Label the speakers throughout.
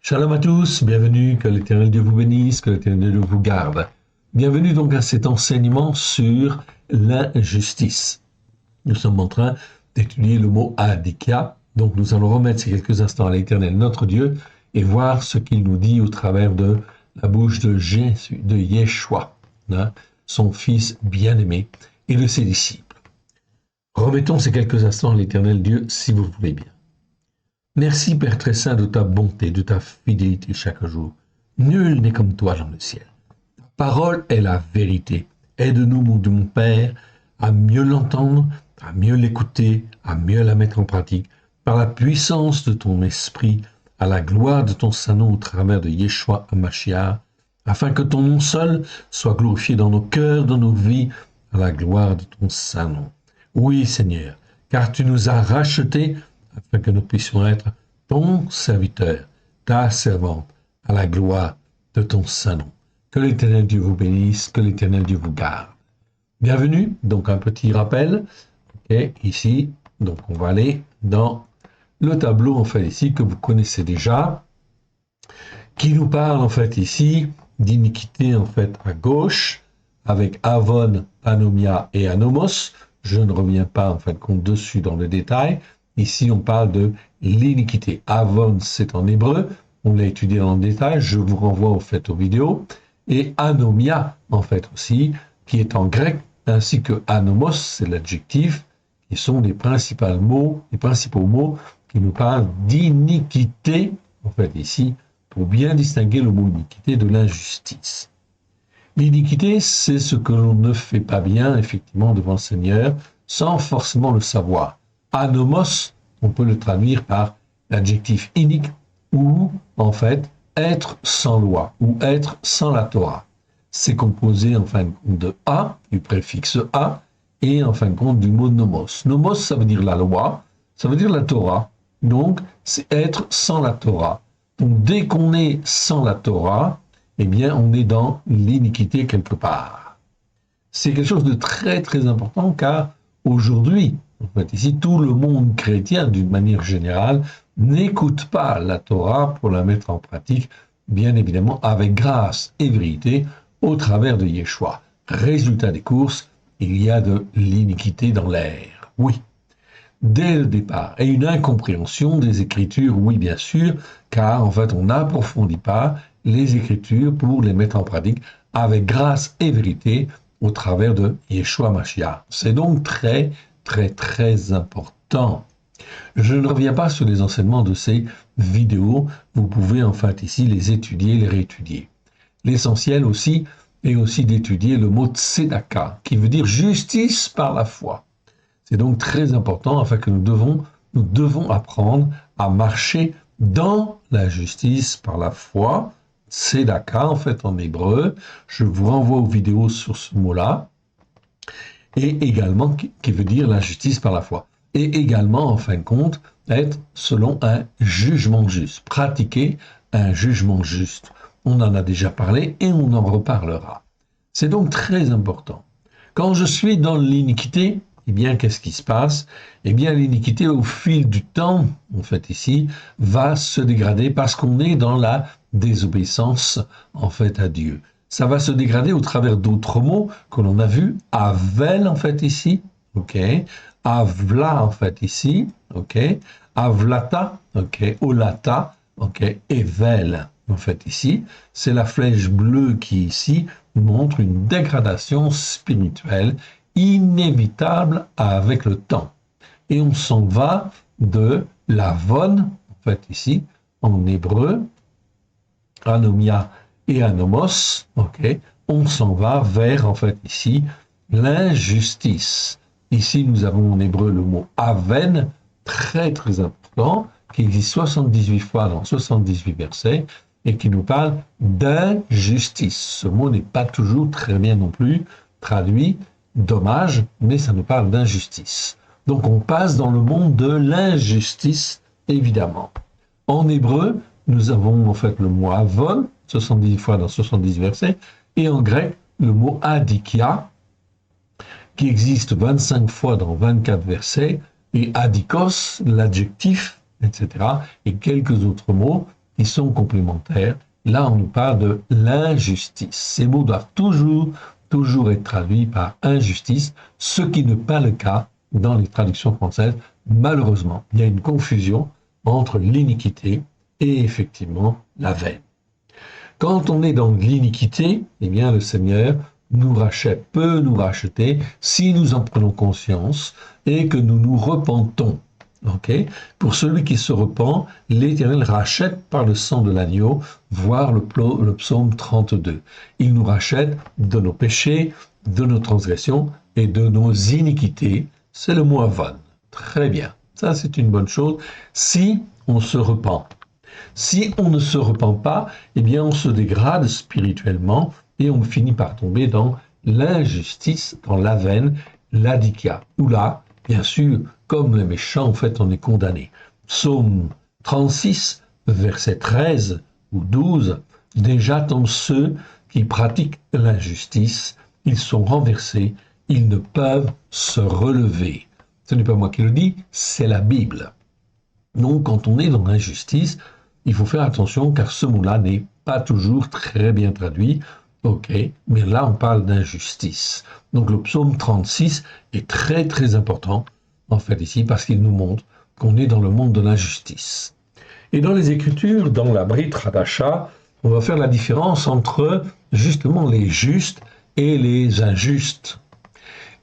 Speaker 1: Shalom à tous, bienvenue, que l'Éternel Dieu vous bénisse, que l'Éternel Dieu vous garde. Bienvenue donc à cet enseignement sur l'injustice. Nous sommes en train d'étudier le mot adikia, donc nous allons remettre ces quelques instants à l'Éternel notre Dieu et voir ce qu'il nous dit au travers de la bouche de Jésus, de Yeshua, son fils bien-aimé et de ses disciples. Remettons ces quelques instants à l'Éternel Dieu si vous voulez bien. Merci Père très saint de ta bonté, de ta fidélité chaque jour. Nul n'est comme toi dans le ciel. Ta parole est la vérité. Aide-nous, mon Père, à mieux l'entendre, à mieux l'écouter, à mieux la mettre en pratique, par la puissance de ton esprit, à la gloire de ton Saint-Nom au travers de Yeshua HaMashiach, afin que ton nom seul soit glorifié dans nos cœurs, dans nos vies, à la gloire de ton Saint-Nom. Oui, Seigneur, car tu nous as rachetés afin que nous puissions être ton serviteur, ta servante, à la gloire de ton Saint-Nom. Que l'Éternel Dieu vous bénisse, que l'Éternel Dieu vous garde. Bienvenue, donc un petit rappel, ici, donc on va aller dans le tableau, en fait, ici, que vous connaissez déjà, qui nous parle, en fait, ici, d'iniquité, en fait, à gauche, avec Avon, Anomia et Anomos. Je ne reviens pas, en fait, compte dessus dans le détail. Ici, on parle de l'iniquité. Avon, c'est en hébreu. On l'a étudié en détail. Je vous renvoie au fait aux vidéos. Et anomia, en fait aussi, qui est en grec, ainsi que anomos, c'est l'adjectif, qui sont les principaux mots qui nous parlent d'iniquité, en fait ici, pour bien distinguer le mot iniquité de l'injustice. L'iniquité, c'est ce que l'on ne fait pas bien, effectivement, devant le Seigneur, sans forcément le savoir. Anomos, on peut le traduire par l'adjectif inique ou, en fait, être sans loi ou être sans la Torah. C'est composé, en fin de compte, de A, du préfixe A, et en fin de compte du mot nomos. Nomos, ça veut dire la loi, ça veut dire la Torah. Donc, c'est être sans la Torah. Donc, dès qu'on est sans la Torah, eh bien, on est dans l'iniquité quelque part. C'est quelque chose de très, très important, car aujourd'hui, en fait, ici, tout le monde chrétien, d'une manière générale, n'écoute pas la Torah pour la mettre en pratique, bien évidemment, avec grâce et vérité, au travers de Yeshua. Résultat des courses, il y a de l'iniquité dans l'air. Oui, dès le départ. Et une incompréhension des Écritures, oui, bien sûr, car, en fait, on n'approfondit pas les Écritures pour les mettre en pratique avec grâce et vérité au travers de Yeshua Mashiach. C'est donc très, très, très important. Je ne reviens pas sur les enseignements de ces vidéos. Vous pouvez en fait ici les étudier, les réétudier. L'essentiel aussi est aussi d'étudier le mot tzedaka, qui veut dire justice par la foi. C'est donc très important afin que nous devons apprendre à marcher dans la justice par la foi. Tzedaka, en fait, en hébreu. Je vous renvoie aux vidéos sur ce mot-là. Et également, qui veut dire la justice par la foi. Et également, en fin de compte, être selon un jugement juste. Pratiquer un jugement juste. On en a déjà parlé et on en reparlera. C'est donc très important. Quand je suis dans l'iniquité, eh bien, qu'est-ce qui se passe? Eh bien, l'iniquité, au fil du temps, en fait, ici, va se dégrader parce qu'on est dans la désobéissance, en fait, à Dieu. Ça va se dégrader au travers d'autres mots que l'on a vus. Avel, en fait, ici. OK. Avla, en fait, ici. OK. Avlata. OK. Olata. OK. Evel, en fait, ici. C'est la flèche bleue qui, ici, montre une dégradation spirituelle inévitable avec le temps. Et on s'en va de l'avon, en fait, ici, en hébreu, anomia et anomos, ok, on s'en va vers, en fait, ici, l'injustice. Ici, nous avons en hébreu le mot aven, très, très important, qui existe 78 fois dans 78 versets, et qui nous parle d'injustice. Ce mot n'est pas toujours très bien non plus traduit, dommage, mais ça nous parle d'injustice. Donc on passe dans le monde de l'injustice, évidemment. En hébreu, nous avons en fait le mot avon, 70 fois dans 70 versets, et en grec, le mot adikia, qui existe 25 fois dans 24 versets, et adikos, l'adjectif, etc., et quelques autres mots qui sont complémentaires. Là, on nous parle de l'injustice. Ces mots doivent toujours être traduits par injustice, ce qui n'est pas le cas dans les traductions françaises. Malheureusement, il y a une confusion entre l'iniquité et effectivement la veine. Quand on est dans l'iniquité, eh bien le Seigneur peut nous racheter si nous en prenons conscience et que nous nous repentons. Okay. Pour celui qui se repent, l'Éternel rachète par le sang de l'agneau, voir le psaume 32. Il nous rachète de nos péchés, de nos transgressions et de nos iniquités. C'est le mot avon. Très bien. Ça, c'est une bonne chose si on se repent. Si on ne se repent pas, eh bien, on se dégrade spirituellement et on finit par tomber dans l'injustice, dans la veine, l'adikia. Ou là, bien sûr, comme les méchants, en fait, on est condamné. Psaume 36, verset 13 ou 12, déjà tombent ceux qui pratiquent l'injustice, ils sont renversés, ils ne peuvent se relever. Ce n'est pas moi qui le dis, c'est la Bible. Donc, quand on est dans l'injustice, il faut faire attention car ce mot-là n'est pas toujours très bien traduit. Ok, mais là on parle d'injustice. Donc le psaume 36 est très très important en fait ici parce qu'il nous montre qu'on est dans le monde de l'injustice. Et dans les Écritures, dans la Brit Hadasha, on va faire la différence entre justement les justes et les injustes.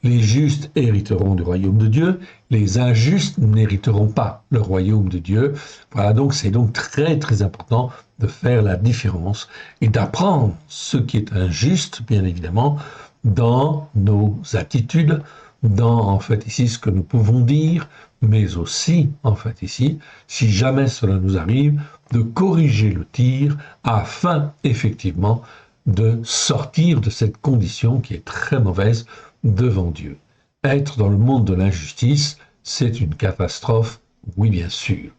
Speaker 1: Les justes hériteront du royaume de Dieu, les injustes n'hériteront pas le royaume de Dieu. Voilà, donc c'est donc très très important de faire la différence et d'apprendre ce qui est injuste, bien évidemment, dans nos attitudes, dans en fait ici ce que nous pouvons dire, mais aussi en fait ici, si jamais cela nous arrive, de corriger le tir afin effectivement de sortir de cette condition qui est très mauvaise devant Dieu. Être dans le monde de l'injustice, c'est une catastrophe, oui bien sûr.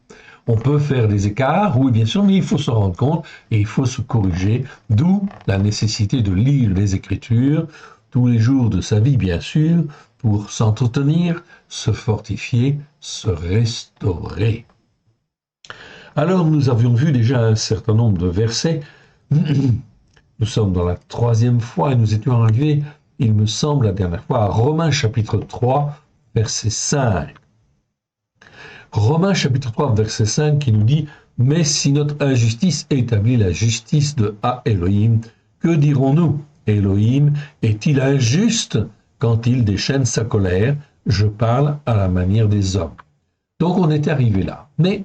Speaker 1: On peut faire des écarts, oui bien sûr, mais il faut se rendre compte et il faut se corriger, d'où la nécessité de lire les Écritures tous les jours de sa vie, bien sûr, pour s'entretenir, se fortifier, se restaurer. Alors, nous avions vu déjà un certain nombre de versets. Nous sommes dans la 3e fois et nous étions arrivés, il me semble, la dernière fois, à Romains chapitre 3, verset 5. Romains chapitre 3, verset 5 qui nous dit « Mais si notre injustice établit la justice de Elohim, que dirons-nous? Elohim est-il injuste quand il déchaîne sa colère? Je parle à la manière des hommes. » Donc on est arrivé là. Mais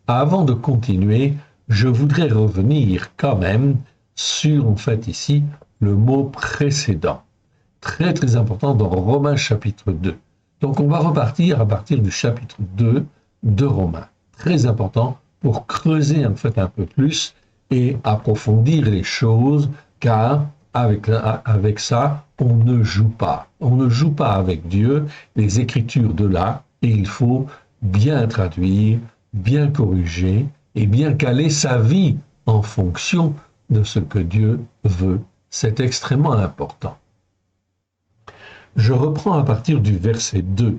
Speaker 1: avant de continuer, je voudrais revenir quand même sur, en fait, ici, le mot précédent. Très, très important dans Romains chapitre 2. Donc, on va repartir à partir du chapitre 2 de Romains. Très important pour creuser, en fait, un peu plus et approfondir les choses, car avec ça, on ne joue pas. On ne joue pas avec Dieu, les Écritures de là, et il faut bien traduire, bien corriger et bien caler sa vie en fonction de ce que Dieu veut. C'est extrêmement important. Je reprends à partir du verset 2.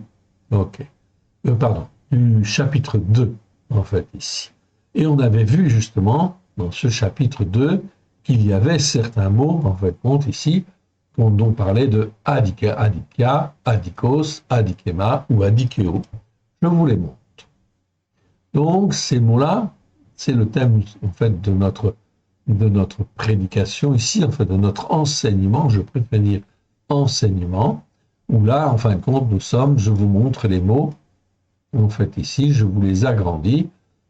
Speaker 1: Du chapitre 2, en fait, ici. Et on avait vu justement, dans ce chapitre 2, qu'il y avait certains mots, en fait, compte ici, dont on parlait de adikia, adikos, adikema ou adikeo. Je vous les montre. Donc, ces mots-là, c'est le thème, en fait, de notre prédication ici, en fait, de notre enseignement, je préfère dire enseignement, où là, en fin de compte, je vous montre les mots, en fait, ici, je vous les agrandis,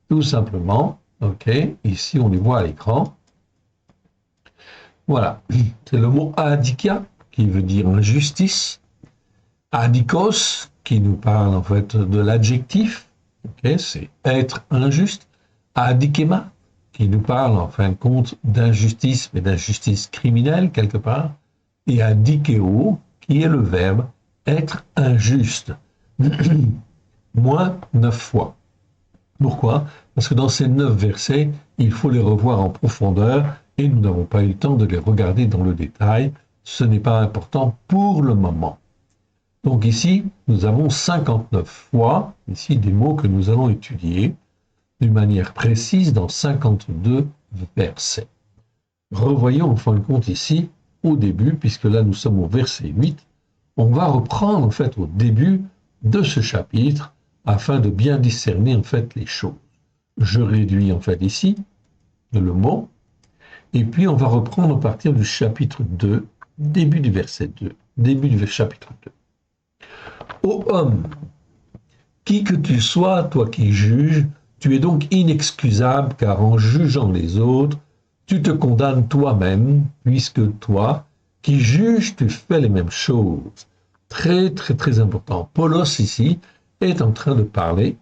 Speaker 1: tout simplement, ok, ici, on les voit à l'écran. Voilà, c'est le mot adikia, qui veut dire injustice, adikos, qui nous parle, en fait, de l'adjectif, ok, c'est être injuste, adikema, qui nous parle, en fin de compte, d'injustice, mais d'injustice criminelle, quelque part, et adikeo, qui est le verbe être injuste. Moins 9 fois. Pourquoi? Parce que dans ces 9 versets, il faut les revoir en profondeur et nous n'avons pas eu le temps de les regarder dans le détail. Ce n'est pas important pour le moment. Donc ici, nous avons 59 fois, ici des mots que nous allons étudier. d'une manière précise dans 52 versets. Revoyons en fin de compte ici, au début, puisque là nous sommes au verset 8, on va reprendre en fait au début de ce chapitre afin de bien discerner en fait les choses. Je réduis en fait ici le mot, et puis on va reprendre à partir du chapitre 2, début du verset 2, début du chapitre 2. Ô homme, qui que tu sois, toi qui juges, tu es donc inexcusable, car en jugeant les autres, tu te condamnes toi-même, puisque toi, qui juges, tu fais les mêmes choses. Très, très, très important. Paulos, ici, est en train de parler,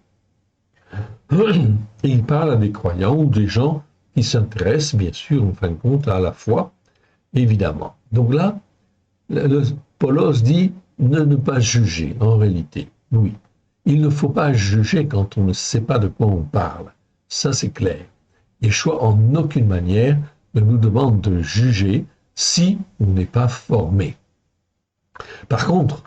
Speaker 1: et il parle à des croyants ou des gens qui s'intéressent, bien sûr, en fin de compte, à la foi, évidemment. Donc là, Paulos dit ne pas juger, en réalité. Oui, il ne faut pas juger quand on ne sait pas de quoi on parle. Ça, c'est clair. Yeshua, en aucune manière, ne nous demande de juger si on n'est pas formé. Par contre,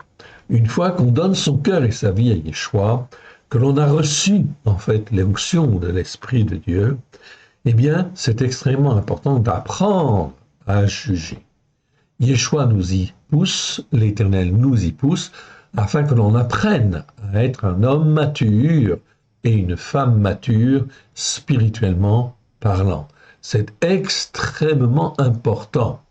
Speaker 1: une fois qu'on donne son cœur et sa vie à Yeshua, que l'on a reçu, en fait, l'onction de l'Esprit de Dieu, eh bien, c'est extrêmement important d'apprendre à juger. Yeshua nous y pousse, l'Éternel nous y pousse, afin que l'on apprenne à être un homme mature et une femme mature spirituellement parlant. C'est extrêmement important.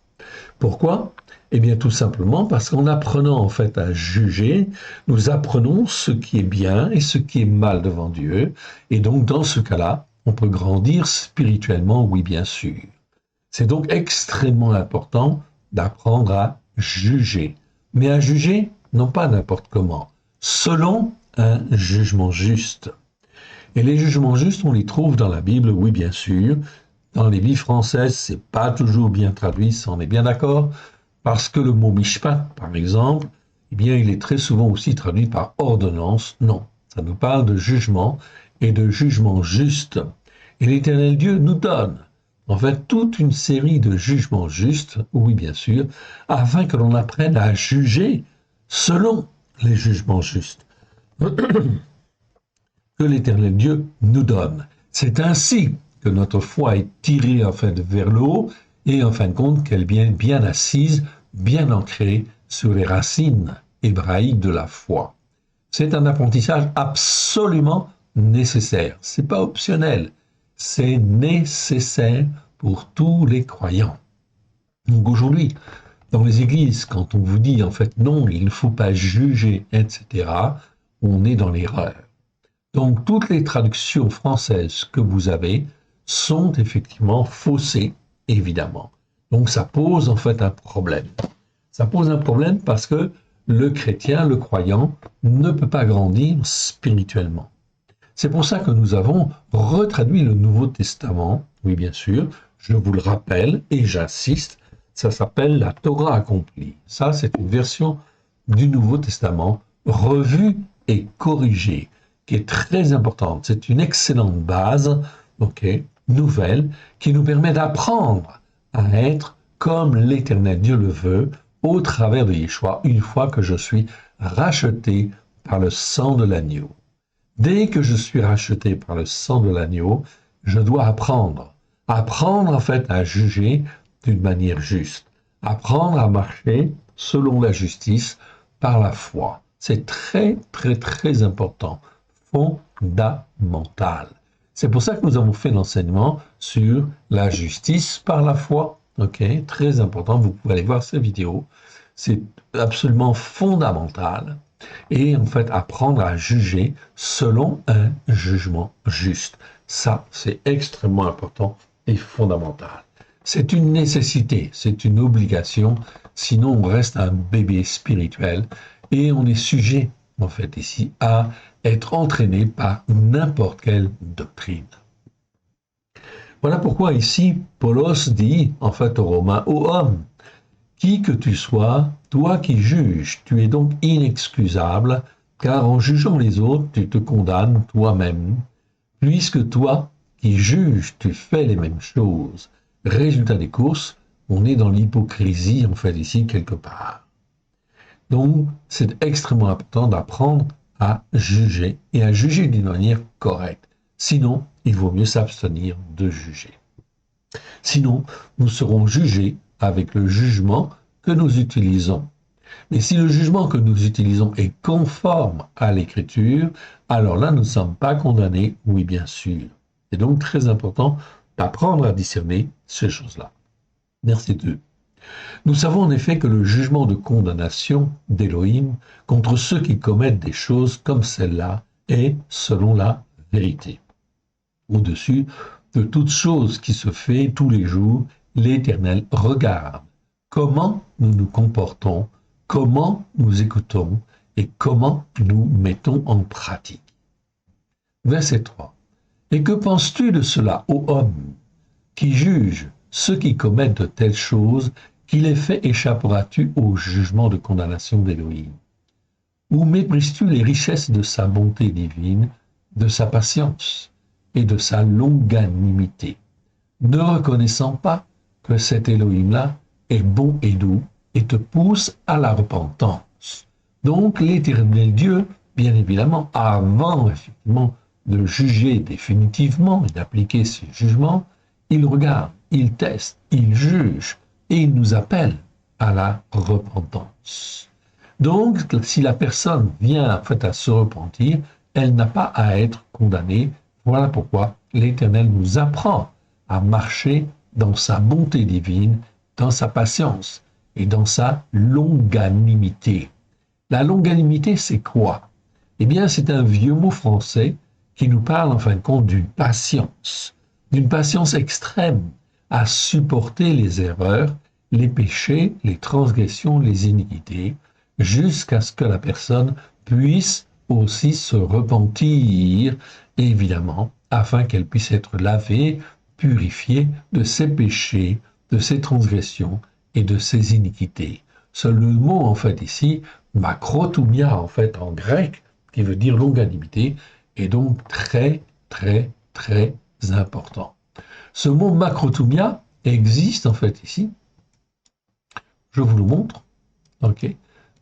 Speaker 1: Pourquoi ? Eh bien, tout simplement parce qu'en apprenant en fait à juger, nous apprenons ce qui est bien et ce qui est mal devant Dieu. Et donc, dans ce cas-là, on peut grandir spirituellement, oui, bien sûr. C'est donc extrêmement important d'apprendre à juger. Mais à juger, non pas n'importe comment, selon un jugement juste. Et les jugements justes, on les trouve dans la Bible, oui, bien sûr. Dans les Bibles françaises, c'est pas toujours bien traduit, ça on est bien d'accord, parce que le mot mishpat, par exemple, eh bien, il est très souvent aussi traduit par ordonnance. Non, ça nous parle de jugement et de jugement juste. Et l'Éternel Dieu nous donne, en fait, toute une série de jugements justes, oui, bien sûr, afin que l'on apprenne à juger selon les jugements justes que l'Éternel Dieu nous donne. C'est ainsi que notre foi est tirée en fait vers le haut et en fin de compte qu'elle est bien assise, bien ancrée sur les racines hébraïques de la foi. C'est un apprentissage absolument nécessaire. C'est pas optionnel, c'est nécessaire pour tous les croyants. Donc aujourd'hui, dans les églises, quand on vous dit en fait non, il ne faut pas juger, etc., on est dans l'erreur. Donc toutes les traductions françaises que vous avez sont effectivement faussées, évidemment. Donc ça pose en fait un problème. Ça pose un problème parce que le chrétien, le croyant, ne peut pas grandir spirituellement. C'est pour ça que nous avons retraduit le Nouveau Testament, oui bien sûr, je vous le rappelle et j'insiste, ça s'appelle la Torah accomplie. Ça, c'est une version du Nouveau Testament revue et corrigée, qui est très importante. C'est une excellente base, nouvelle, qui nous permet d'apprendre à être comme l'Éternel Dieu le veut, au travers de Yeshua, une fois que je suis racheté par le sang de l'agneau. Dès que je suis racheté par le sang de l'agneau, je dois apprendre en fait à juger d'une manière juste, apprendre à marcher selon la justice par la foi. C'est très, très, très important, fondamental. C'est pour ça que nous avons fait l'enseignement sur la justice par la foi. Très important, vous pouvez aller voir cette vidéo. C'est absolument fondamental. Et en fait, apprendre à juger selon un jugement juste. Ça, c'est extrêmement important et fondamental. C'est une nécessité, c'est une obligation, sinon on reste un bébé spirituel et on est sujet, en fait, ici, à être entraîné par n'importe quelle doctrine. Voilà pourquoi ici, Paulos dit, en fait, aux Romains, ô homme, qui que tu sois, toi qui juges, tu es donc inexcusable, car en jugeant les autres, tu te condamnes toi-même, puisque toi qui juges, tu fais les mêmes choses. Résultat des courses, on est dans l'hypocrisie, en fait, ici, quelque part. Donc, c'est extrêmement important d'apprendre à juger, et à juger d'une manière correcte. Sinon, il vaut mieux s'abstenir de juger. Sinon, nous serons jugés avec le jugement que nous utilisons. Mais si le jugement que nous utilisons est conforme à l'Écriture, alors là, nous ne sommes pas condamnés, oui bien sûr. C'est donc très important d'apprendre à discerner ces choses-là. Verset 2. Nous savons en effet que le jugement de condamnation d'Élohim contre ceux qui commettent des choses comme celle-là est selon la vérité. Au-dessus de toute chose qui se fait tous les jours, l'Éternel regarde comment nous nous comportons, comment nous écoutons et comment nous mettons en pratique. Verset 3. Et que penses-tu de cela, ô homme, qui juge ceux qui commettent de telles choses, qu'il est fait échapperas-tu au jugement de condamnation d'Élohim? Ou méprises-tu les richesses de sa bonté divine, de sa patience et de sa longanimité, ne reconnaissant pas que cet Élohim-là est bon et doux et te pousse à la repentance? Donc l'Éternel Dieu, bien évidemment, avant effectivement de juger définitivement et d'appliquer ses jugements, il regarde, il teste, il juge et il nous appelle à la repentance. Donc, si la personne vient en fait à se repentir, elle n'a pas à être condamnée. Voilà pourquoi l'Éternel nous apprend à marcher dans sa bonté divine, dans sa patience et dans sa longanimité. La longanimité, c'est quoi? Eh bien, c'est un vieux mot français qui nous parle en fin de compte d'une patience extrême à supporter les erreurs, les péchés, les transgressions, les iniquités, jusqu'à ce que la personne puisse aussi se repentir, évidemment, afin qu'elle puisse être lavée, purifiée de ses péchés, de ses transgressions et de ses iniquités. C'est le mot, en fait, ici, makrotoumia, en fait, en grec, qui veut dire longanimité, est donc très, très, très important. Ce mot makrotoumia existe, en fait, ici. Je vous le montre. OK.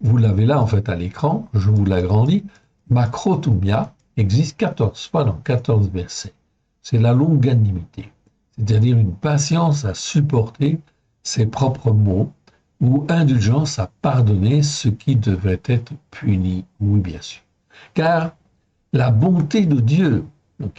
Speaker 1: Vous l'avez là, en fait, à l'écran. Je vous l'agrandis. Makrotoumia existe 14 fois dans 14 versets. C'est la longanimité, c'est-à-dire une patience à supporter ses propres maux ou indulgence à pardonner ce qui devrait être puni, oui bien sûr. Car la bonté de Dieu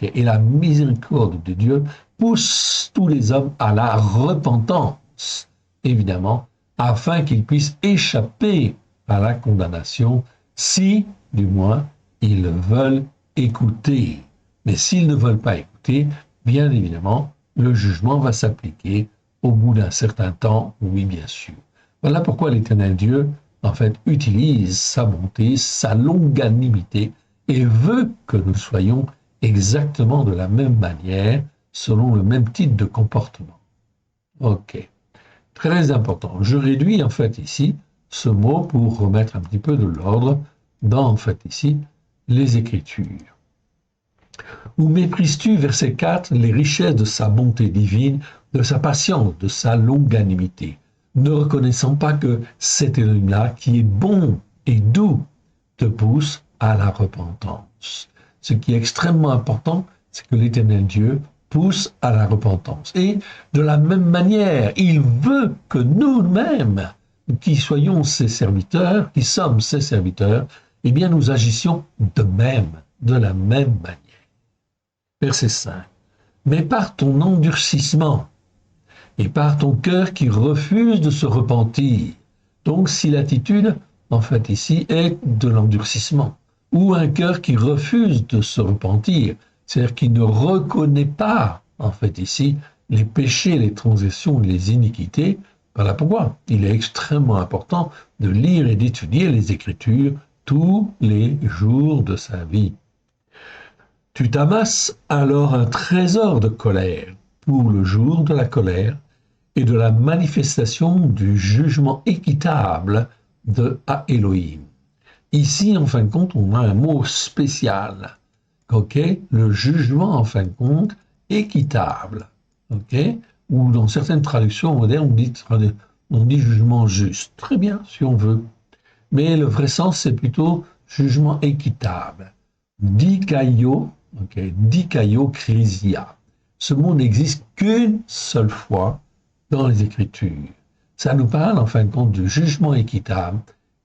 Speaker 1: et la miséricorde de Dieu poussent tous les hommes à la repentance, évidemment, afin qu'ils puissent échapper à la condamnation, si, du moins, ils veulent écouter. Mais s'ils ne veulent pas écouter, bien évidemment, le jugement va s'appliquer au bout d'un certain temps, oui bien sûr. Voilà pourquoi l'Éternel Dieu, en fait, utilise sa bonté, sa longanimité, et veut que nous soyons exactement de la même manière, selon le même type de comportement. Ok. Très important. Je réduis, en fait, ici, ce mot pour remettre un petit peu de l'ordre dans, en fait, ici, les Écritures. Ou méprises-tu, verset 4, les richesses de sa bonté divine, de sa patience, de sa longanimité, ne reconnaissant pas que cet Élohim-là, qui est bon et doux, te pousse à la repentance. Ce qui est extrêmement important, c'est que l'Éternel Dieu pousse à la repentance. Et de la même manière, il veut que nous-mêmes, qui soyons ses serviteurs, qui sommes ses serviteurs, eh bien nous agissions de même, de la même manière. Verset 5. Mais par ton endurcissement et par ton cœur qui refuse de se repentir. Donc si l'attitude, en fait ici, est de l'endurcissement, ou un cœur qui refuse de se repentir, c'est-à-dire qui ne reconnaît pas, en fait ici, les péchés, les transgressions, les iniquités, voilà pourquoi il est extrêmement important de lire et d'étudier les Écritures tous les jours de sa vie. Tu t'amasses alors un trésor de colère pour le jour de la colère et de la manifestation du jugement équitable de Elohim. Ici, en fin de compte, on a un mot spécial. Ok, le jugement, en fin de compte, équitable. Ok, ou dans certaines traductions modernes, on dit jugement juste. Très bien, si on veut. Mais le vrai sens, c'est plutôt jugement équitable. Dikaio, ok, dikaiokrisia. Ce mot n'existe qu'une seule fois dans les Écritures. Ça nous parle en fin de compte du jugement équitable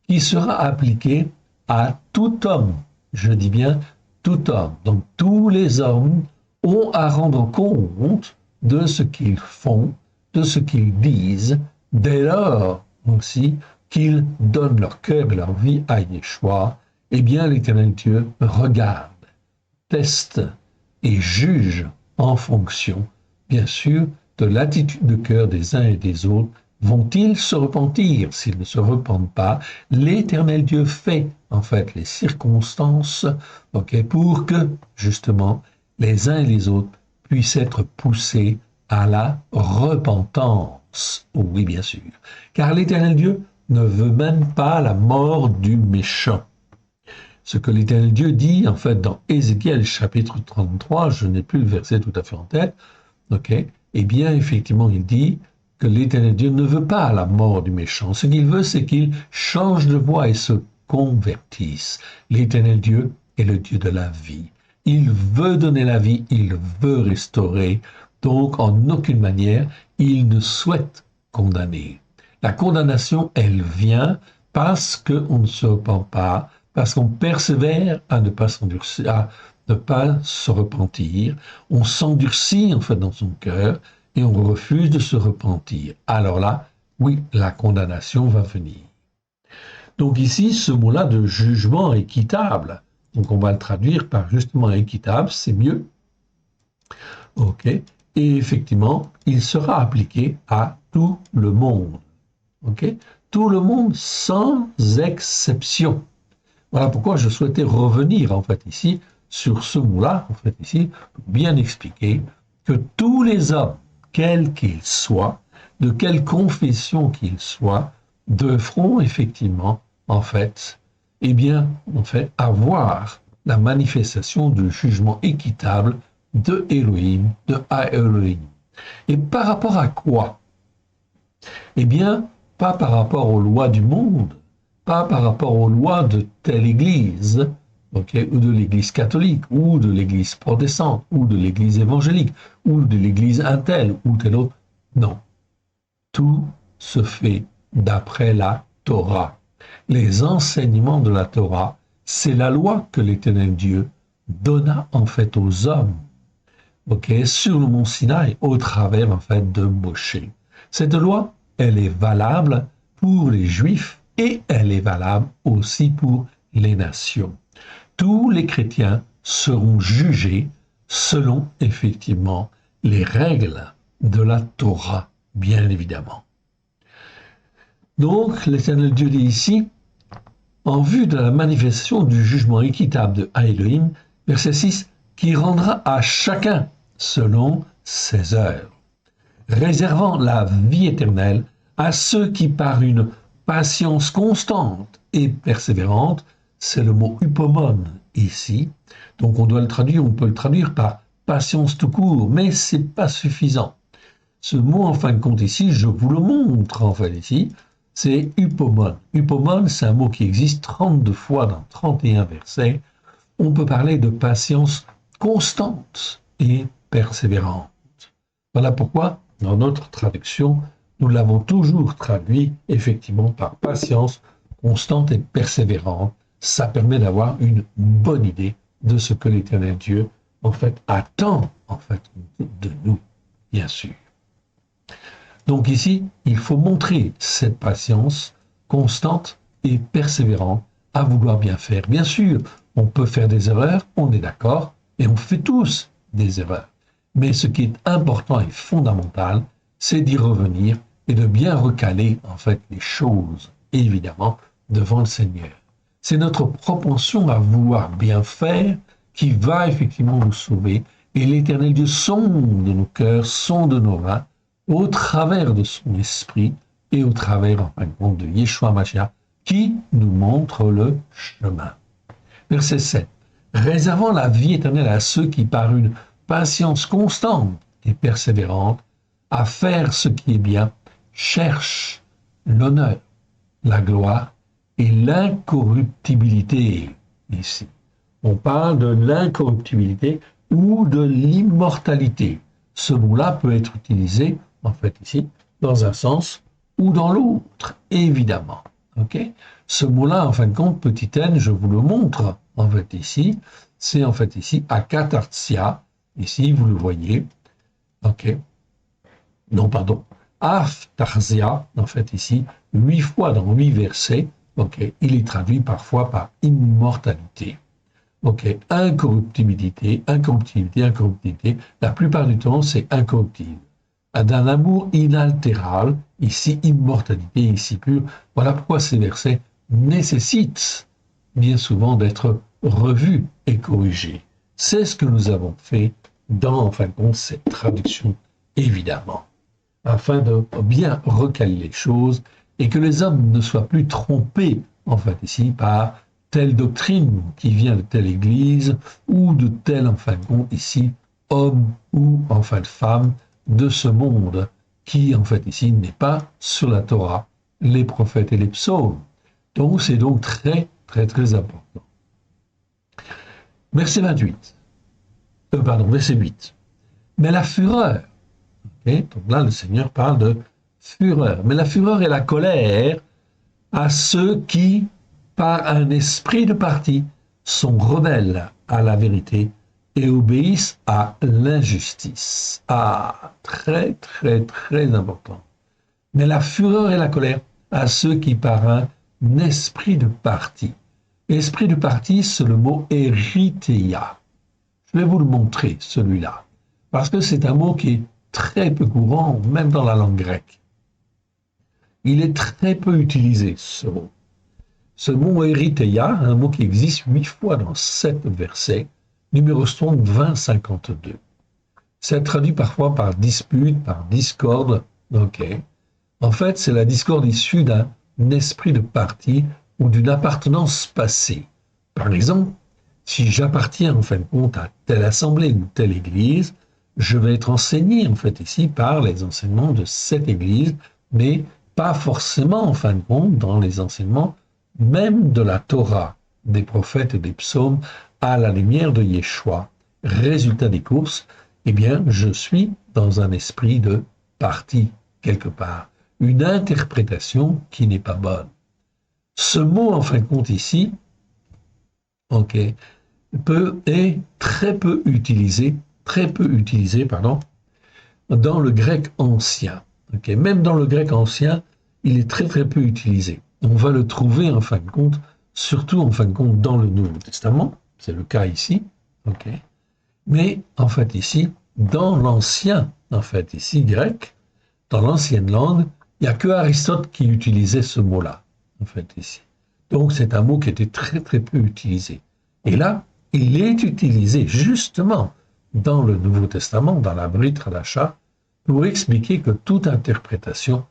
Speaker 1: qui sera appliqué à tout homme. Je dis bien tout homme. Donc tous les hommes ont à rendre compte de ce qu'ils font, de ce qu'ils disent, dès lors aussi qu'ils donnent leur cœur et leur vie à Yeshua. Eh bien, l'Éternel Dieu regarde, teste et juge en fonction, bien sûr, de l'attitude de cœur des uns et des autres. Vont-ils se repentir? S'ils ne se repentent pas, l'Éternel Dieu fait en fait les circonstances, pour que justement les uns et les autres puissent être poussés à la repentance. Oui, bien sûr. Car l'Éternel Dieu ne veut même pas la mort du méchant. Ce que l'Éternel Dieu dit, en fait, dans Ézéchiel chapitre 33, je n'ai plus le verset tout à fait en tête, eh bien, effectivement, il dit que l'Éternel Dieu ne veut pas la mort du méchant. Ce qu'il veut, c'est qu'il change de voie et se convertisse. L'Éternel Dieu est le Dieu de la vie. Il veut donner la vie, il veut restaurer. Donc, en aucune manière, il ne souhaite condamner. La condamnation, elle vient parce qu'on ne se repent pas, parce qu'on persévère à ne pas s'endurcir, à ne pas se repentir. On s'endurcit en fait dans son cœur et on refuse de se repentir. Alors là, oui, la condamnation va venir. Donc ici, ce mot-là de jugement équitable, donc on va le traduire par justement équitable, c'est mieux. Ok. Et effectivement, il sera appliqué à tout le monde. Ok. Tout le monde sans exception. Voilà pourquoi je souhaitais revenir en fait ici sur ce mot-là, en fait ici, pour bien expliquer que tous les hommes, quels qu'ils soient, de quelle confession qu'ils soient, devront effectivement, en fait, avoir la manifestation du jugement équitable de Elohim, de Elohim. Et par rapport à quoi? Eh bien, pas par rapport aux lois du monde, pas par rapport aux lois de telle église, ou de l'église catholique, ou de l'église protestante, ou de l'église évangélique, ou de l'église un tel, ou tel autre. Non. Tout se fait d'après la Torah. Les enseignements de la Torah, c'est la loi que l'Éternel Dieu donna en fait aux hommes, sur le mont Sinaï, au travers en fait de Moshe. Cette loi, elle est valable pour les Juifs et elle est valable aussi pour les nations. Tous les chrétiens seront jugés selon effectivement les règles de la Torah, bien évidemment. Donc, l'Éternel Dieu dit ici, en vue de la manifestation du jugement équitable de Elohim, verset 6, qui rendra à chacun selon ses œuvres, réservant la vie éternelle à ceux qui, par une patience constante et persévérante, c'est le mot hypomon ici, donc on peut le traduire par patience tout court, mais c'est pas suffisant. Ce mot, en fin de compte ici, je vous le montre en fait ici, c'est hypomon. Hypomon, c'est un mot qui existe 32 fois dans 31 versets. On peut parler de patience constante et persévérante. Voilà pourquoi, dans notre traduction, nous l'avons toujours traduit effectivement par patience constante et persévérante. Ça permet d'avoir une bonne idée de ce que l'Éternel Dieu, en fait, attend, en fait, de nous, bien sûr. Donc ici, il faut montrer cette patience constante et persévérante à vouloir bien faire. Bien sûr, on peut faire des erreurs, on est d'accord, et on fait tous des erreurs. Mais ce qui est important et fondamental, c'est d'y revenir et de bien recaler, en fait, les choses, évidemment, devant le Seigneur. C'est notre propension à vouloir bien faire qui va effectivement nous sauver. Et l'Éternel Dieu sonde nos cœurs, sonde nos reins, au travers de son esprit et au travers, en fin de compte, de Yeshua Mashiach, qui nous montre le chemin. Verset 7. Réservant la vie éternelle à ceux qui, par une patience constante et persévérante, à faire ce qui est bien, cherchent l'honneur, la gloire et l'incorruptibilité ici. on parle de l'incorruptibilité ou de l'immortalité. Ce mot-là peut être utilisé, en fait, ici, dans un sens ou dans l'autre, évidemment. Okay. Ce mot-là, en fin de compte, petit n, je vous le montre, en fait, ici, c'est en fait ici akatartia, ici, vous le voyez, ok, non, pardon, aftarsia, en fait, ici, 8 fois dans 8 versets, ok, il est traduit parfois par immortalité. Ok, incorruptibilité, incorruptibilité, incorruptibilité. La plupart du temps, c'est incorruptible. D'un amour inaltérable, ici immortalité, ici pure. Voilà pourquoi ces versets nécessitent bien souvent d'être revus et corrigés. C'est ce que nous avons fait dans, en fin de compte, cette traduction, évidemment, afin de bien recaler les choses et que les hommes ne soient plus trompés, en fait, ici, par telle doctrine qui vient de telle église ou de tel, en fin de compte, ici, homme ou, en fin de femme de ce monde qui, en fait, ici, n'est pas sur la Torah, les prophètes et les psaumes. Donc, c'est donc très, très, très important. Verset 28. Verset 8. Mais la fureur, okay, donc là, le Seigneur parle de fureur. Mais la fureur et la colère à ceux qui, par un esprit de parti, sont rebelles à la vérité et obéissent à l'injustice. Ah, très, très, très important. Mais la fureur et la colère à ceux qui, par un esprit de parti. Esprit de parti, c'est le mot eritheia. Je vais vous le montrer, celui-là, parce que c'est un mot qui est très peu courant, même dans la langue grecque. Il est très peu utilisé, ce mot. Ce mot eritheia, un mot qui existe 8 fois dans 7 versets, numéro strong 2052. C'est traduit parfois par dispute, par discorde. Ok. En fait, c'est la discorde issue d'un esprit de parti ou d'une appartenance passée. Par exemple, si j'appartiens en fin de compte à telle assemblée ou telle église, je vais être enseigné en fait ici par les enseignements de cette église, mais pas forcément en fin de compte dans les enseignements même de la Torah, des prophètes et des psaumes à la lumière de Yeshua. Résultat des courses, eh bien, je suis dans un esprit de parti quelque part, une interprétation qui n'est pas bonne. Ce mot, en fin de compte ici, ok, est très peu utilisé, dans le grec ancien. Okay, même dans le grec ancien, il est très très peu utilisé. On va le trouver en fin de compte, surtout en fin de compte dans le Nouveau Testament, c'est le cas ici, ok. Mais en fait ici, dans l'ancien, en fait ici grec, dans l'ancienne langue, il n'y a que Aristote qui utilisait ce mot-là, en fait ici. Donc c'est un mot qui était très très peu utilisé. Et là, il est utilisé justement dans le Nouveau Testament, dans la Brit Hadasha, pour expliquer que toute interprétation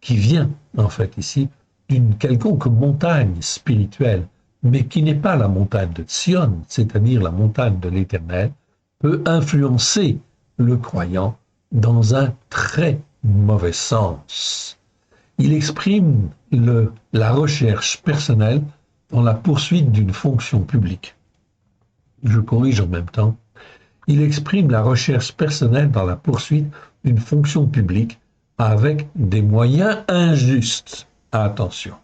Speaker 1: qui vient, en fait, ici, d'une quelconque montagne spirituelle, mais qui n'est pas la montagne de Sion, c'est-à-dire la montagne de l'Éternel, peut influencer le croyant dans un très mauvais sens. Il exprime la recherche personnelle dans la poursuite d'une fonction publique. Je corrige en même temps. Il exprime la recherche personnelle dans la poursuite d'une fonction publique avec des moyens injustes. Attention,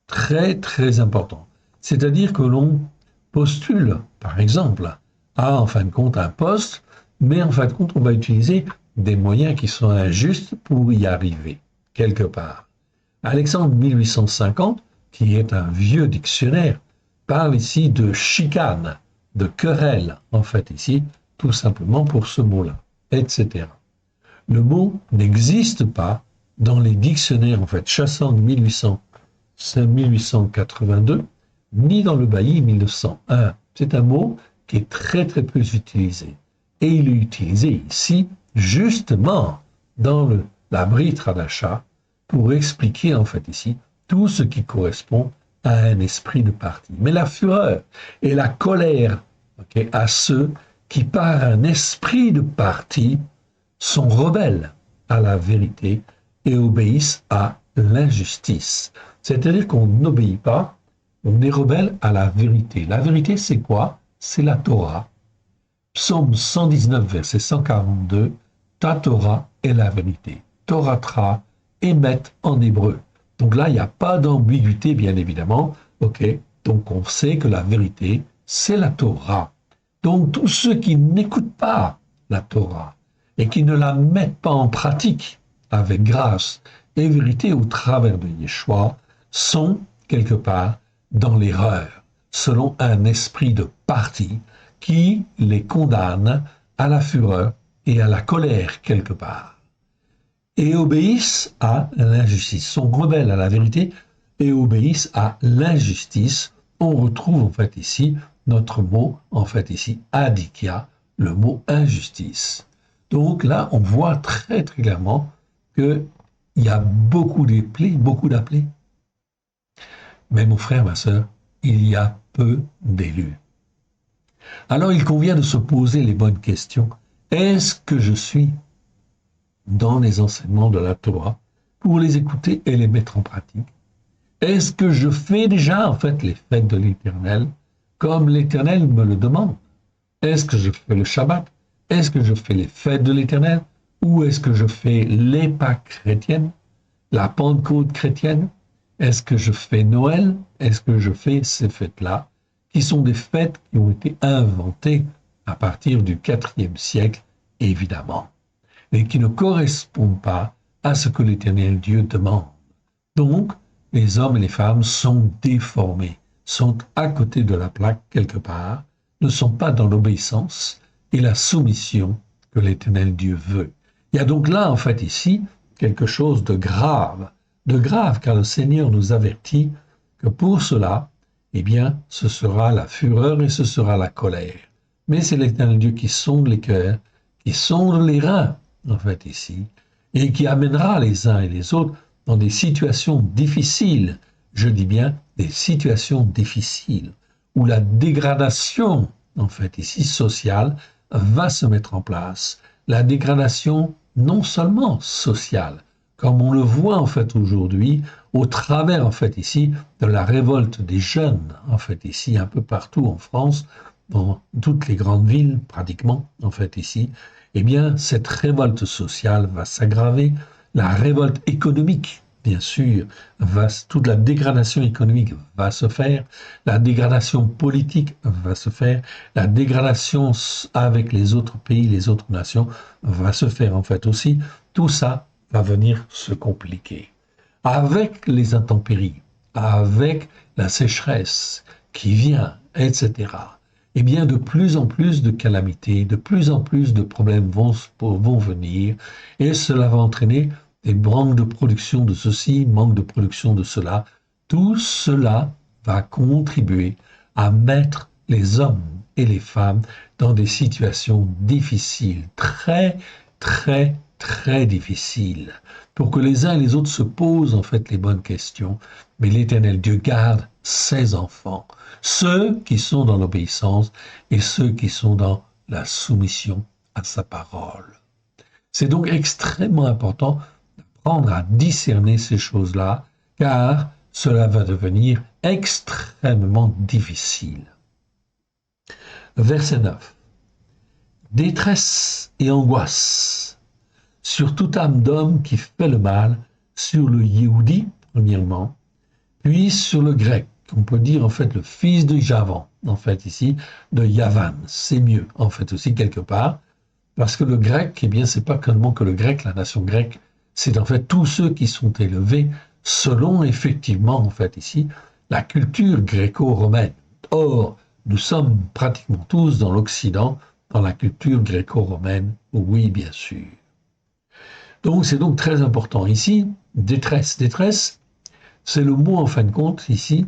Speaker 1: très très important. C'est-à-dire que l'on postule, par exemple, à en fin de compte un poste, mais en fin de compte on va utiliser des moyens qui sont injustes pour y arriver, quelque part. Alexandre 1850, qui est un vieux dictionnaire, parle ici de chicane, de querelle, en fait ici, tout simplement pour ce mot-là, etc. Le mot n'existe pas dans les dictionnaires, en fait, Chassan 1882, ni dans le Bailly 1901. C'est un mot qui est très très peu utilisé. Et il est utilisé ici, justement, dans la Brit Hadasha, pour expliquer, en fait, ici, tout ce qui correspond à un esprit de parti. Mais la fureur et la colère, okay, à ceux qui, par un esprit de parti, sont rebelles à la vérité et obéissent à l'injustice. C'est-à-dire qu'on n'obéit pas On est rebelle à la vérité. La vérité, c'est quoi? C'est la Torah. Psaume 119, verset 142. Ta Torah est la vérité. Torah, émet en hébreu. Donc là, il n'y a pas d'ambiguïté, bien évidemment. OK? Donc on sait que la vérité, c'est la Torah. Donc tous ceux qui n'écoutent pas la Torah et qui ne la mettent pas en pratique avec grâce et vérité au travers de Yeshua sont quelque part dans l'erreur, selon un esprit de parti qui les condamne à la fureur et à la colère quelque part, et obéissent à l'injustice, sont rebelles à la vérité et obéissent à l'injustice. On retrouve en fait ici notre mot, en fait ici, adikia, le mot injustice. Donc là, on voit très très clairement qu'il y a beaucoup d'appelés. Mais mon frère, ma sœur, il y a peu d'élus. Alors il convient de se poser les bonnes questions. Est-ce que je suis dans les enseignements de la Torah pour les écouter et les mettre en pratique? Est-ce que je fais déjà en fait les fêtes de l'Éternel comme l'Éternel me le demande? Est-ce que je fais le Shabbat? Est-ce que je fais les fêtes de l'Éternel? Ou est-ce que je fais les Pâques chrétiennes, la Pentecôte chrétienne? Est-ce que je fais Noël? Est-ce que je fais ces fêtes-là, qui sont des fêtes qui ont été inventées à partir du IVe siècle, évidemment, et qui ne correspondent pas à ce que l'Éternel Dieu demande. Donc, les hommes et les femmes sont déformés, sont à côté de la plaque quelque part, ne sont pas dans l'obéissance et la soumission que l'Éternel Dieu veut. Il y a donc là, en fait, ici, quelque chose de grave, car le Seigneur nous avertit que pour cela, eh bien, ce sera la fureur et ce sera la colère. Mais c'est l'Éternel Dieu qui sonde les cœurs, qui sonde les reins, en fait, ici, et qui amènera les uns et les autres dans des situations difficiles, je dis bien des situations difficiles, où la dégradation, en fait, ici, sociale, va se mettre en place. La dégradation non seulement sociale, comme on le voit en fait aujourd'hui, au travers en fait ici de la révolte des jeunes, en fait ici un peu partout en France, dans toutes les grandes villes pratiquement, en fait ici, eh bien cette révolte sociale va s'aggraver, la révolte économique, bien sûr, toute la dégradation économique va se faire, la dégradation politique va se faire, la dégradation avec les autres pays, les autres nations va se faire en fait aussi. Tout ça va venir se compliquer. Avec les intempéries, avec la sécheresse qui vient, etc., eh bien de plus en plus de calamités, de plus en plus de problèmes vont venir, et cela va entraîner des manques de production de ceci, manque de production de cela. Tout cela va contribuer à mettre les hommes et les femmes dans des situations difficiles, très, très, très difficiles, pour que les uns et les autres se posent en fait les bonnes questions. Mais l'Éternel Dieu garde ses enfants, ceux qui sont dans l'obéissance et ceux qui sont dans la soumission à sa parole. C'est donc extrêmement important d'apprendre à discerner ces choses-là, car cela va devenir extrêmement difficile. Verset 9. Détresse et angoisse sur toute âme d'homme qui fait le mal, sur le Yéhoudi, premièrement, puis sur le grec, on peut dire en fait le fils de Javan, en fait ici, de Yavan, c'est mieux, en fait aussi quelque part, parce que le grec, eh bien, c'est pas seulement que le grec, la nation grecque, c'est en fait tous ceux qui sont élevés selon effectivement, en fait ici, la culture gréco-romaine. Or, nous sommes pratiquement tous dans l'Occident, dans la culture gréco-romaine, oui, bien sûr. Donc, c'est donc très important. Ici, détresse. Détresse, c'est le mot, en fin de compte, ici,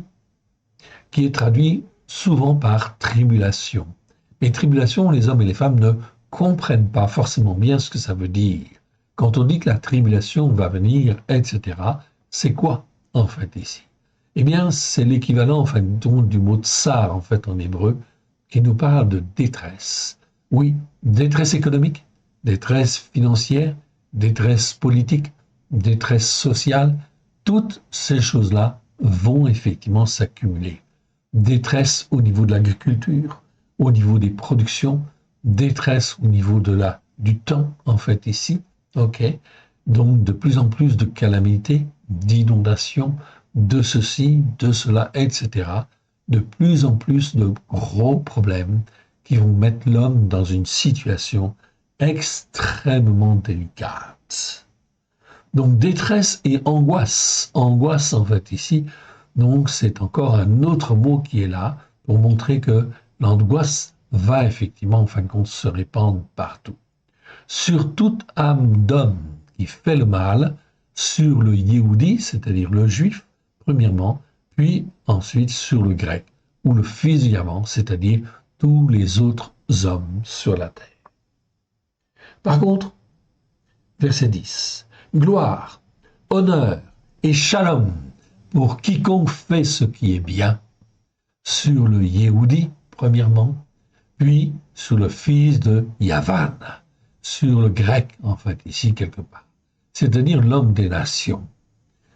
Speaker 1: qui est traduit souvent par tribulation. Mais tribulation, les hommes et les femmes ne comprennent pas forcément bien ce que ça veut dire. Quand on dit que la tribulation va venir, etc., c'est quoi, en fait, ici? Eh bien, c'est l'équivalent, en fait, du mot tsar, en fait, en hébreu, qui nous parle de détresse. Oui, détresse économique, détresse financière, détresse politique, détresse sociale, toutes ces choses-là vont effectivement s'accumuler. détresse au niveau de l'agriculture, au niveau des productions, détresse au niveau du temps, en fait, ici, ok? Donc, de plus en plus de calamités, d'inondations, de ceci, de cela, etc. De plus en plus de gros problèmes qui vont mettre l'homme dans une situation extrêmement délicate. Donc, détresse et angoisse. Angoisse, en fait, ici, donc, c'est encore un autre mot qui est là pour montrer que l'angoisse va effectivement, en fin de compte, se répandre partout. Sur toute âme d'homme qui fait le mal, sur le Yéhoudi, c'est-à-dire le juif, premièrement, puis ensuite sur le grec, ou le fils du diamant, c'est-à-dire tous les autres hommes sur la terre. Par contre, verset 10, gloire, honneur et shalom pour quiconque fait ce qui est bien, sur le Yéhoudi, premièrement, puis sur le fils de Yavan, sur le grec, en fait, ici quelque part, c'est-à-dire l'homme des nations.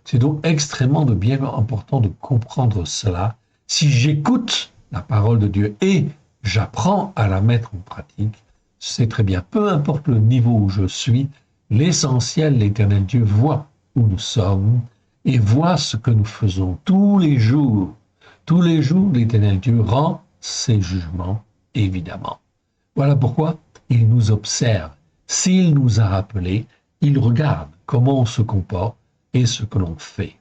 Speaker 1: C'est donc extrêmement bien important de comprendre cela. Si j'écoute la parole de Dieu et j'apprends à la mettre en pratique, c'est très bien. Peu importe le niveau où je suis, l'essentiel, l'Éternel Dieu voit où nous sommes et voit ce que nous faisons tous les jours. Tous les jours, l'Éternel Dieu rend ses jugements, évidemment. Voilà pourquoi il nous observe. S'il nous a rappelés, il regarde comment on se comporte et ce que l'on fait.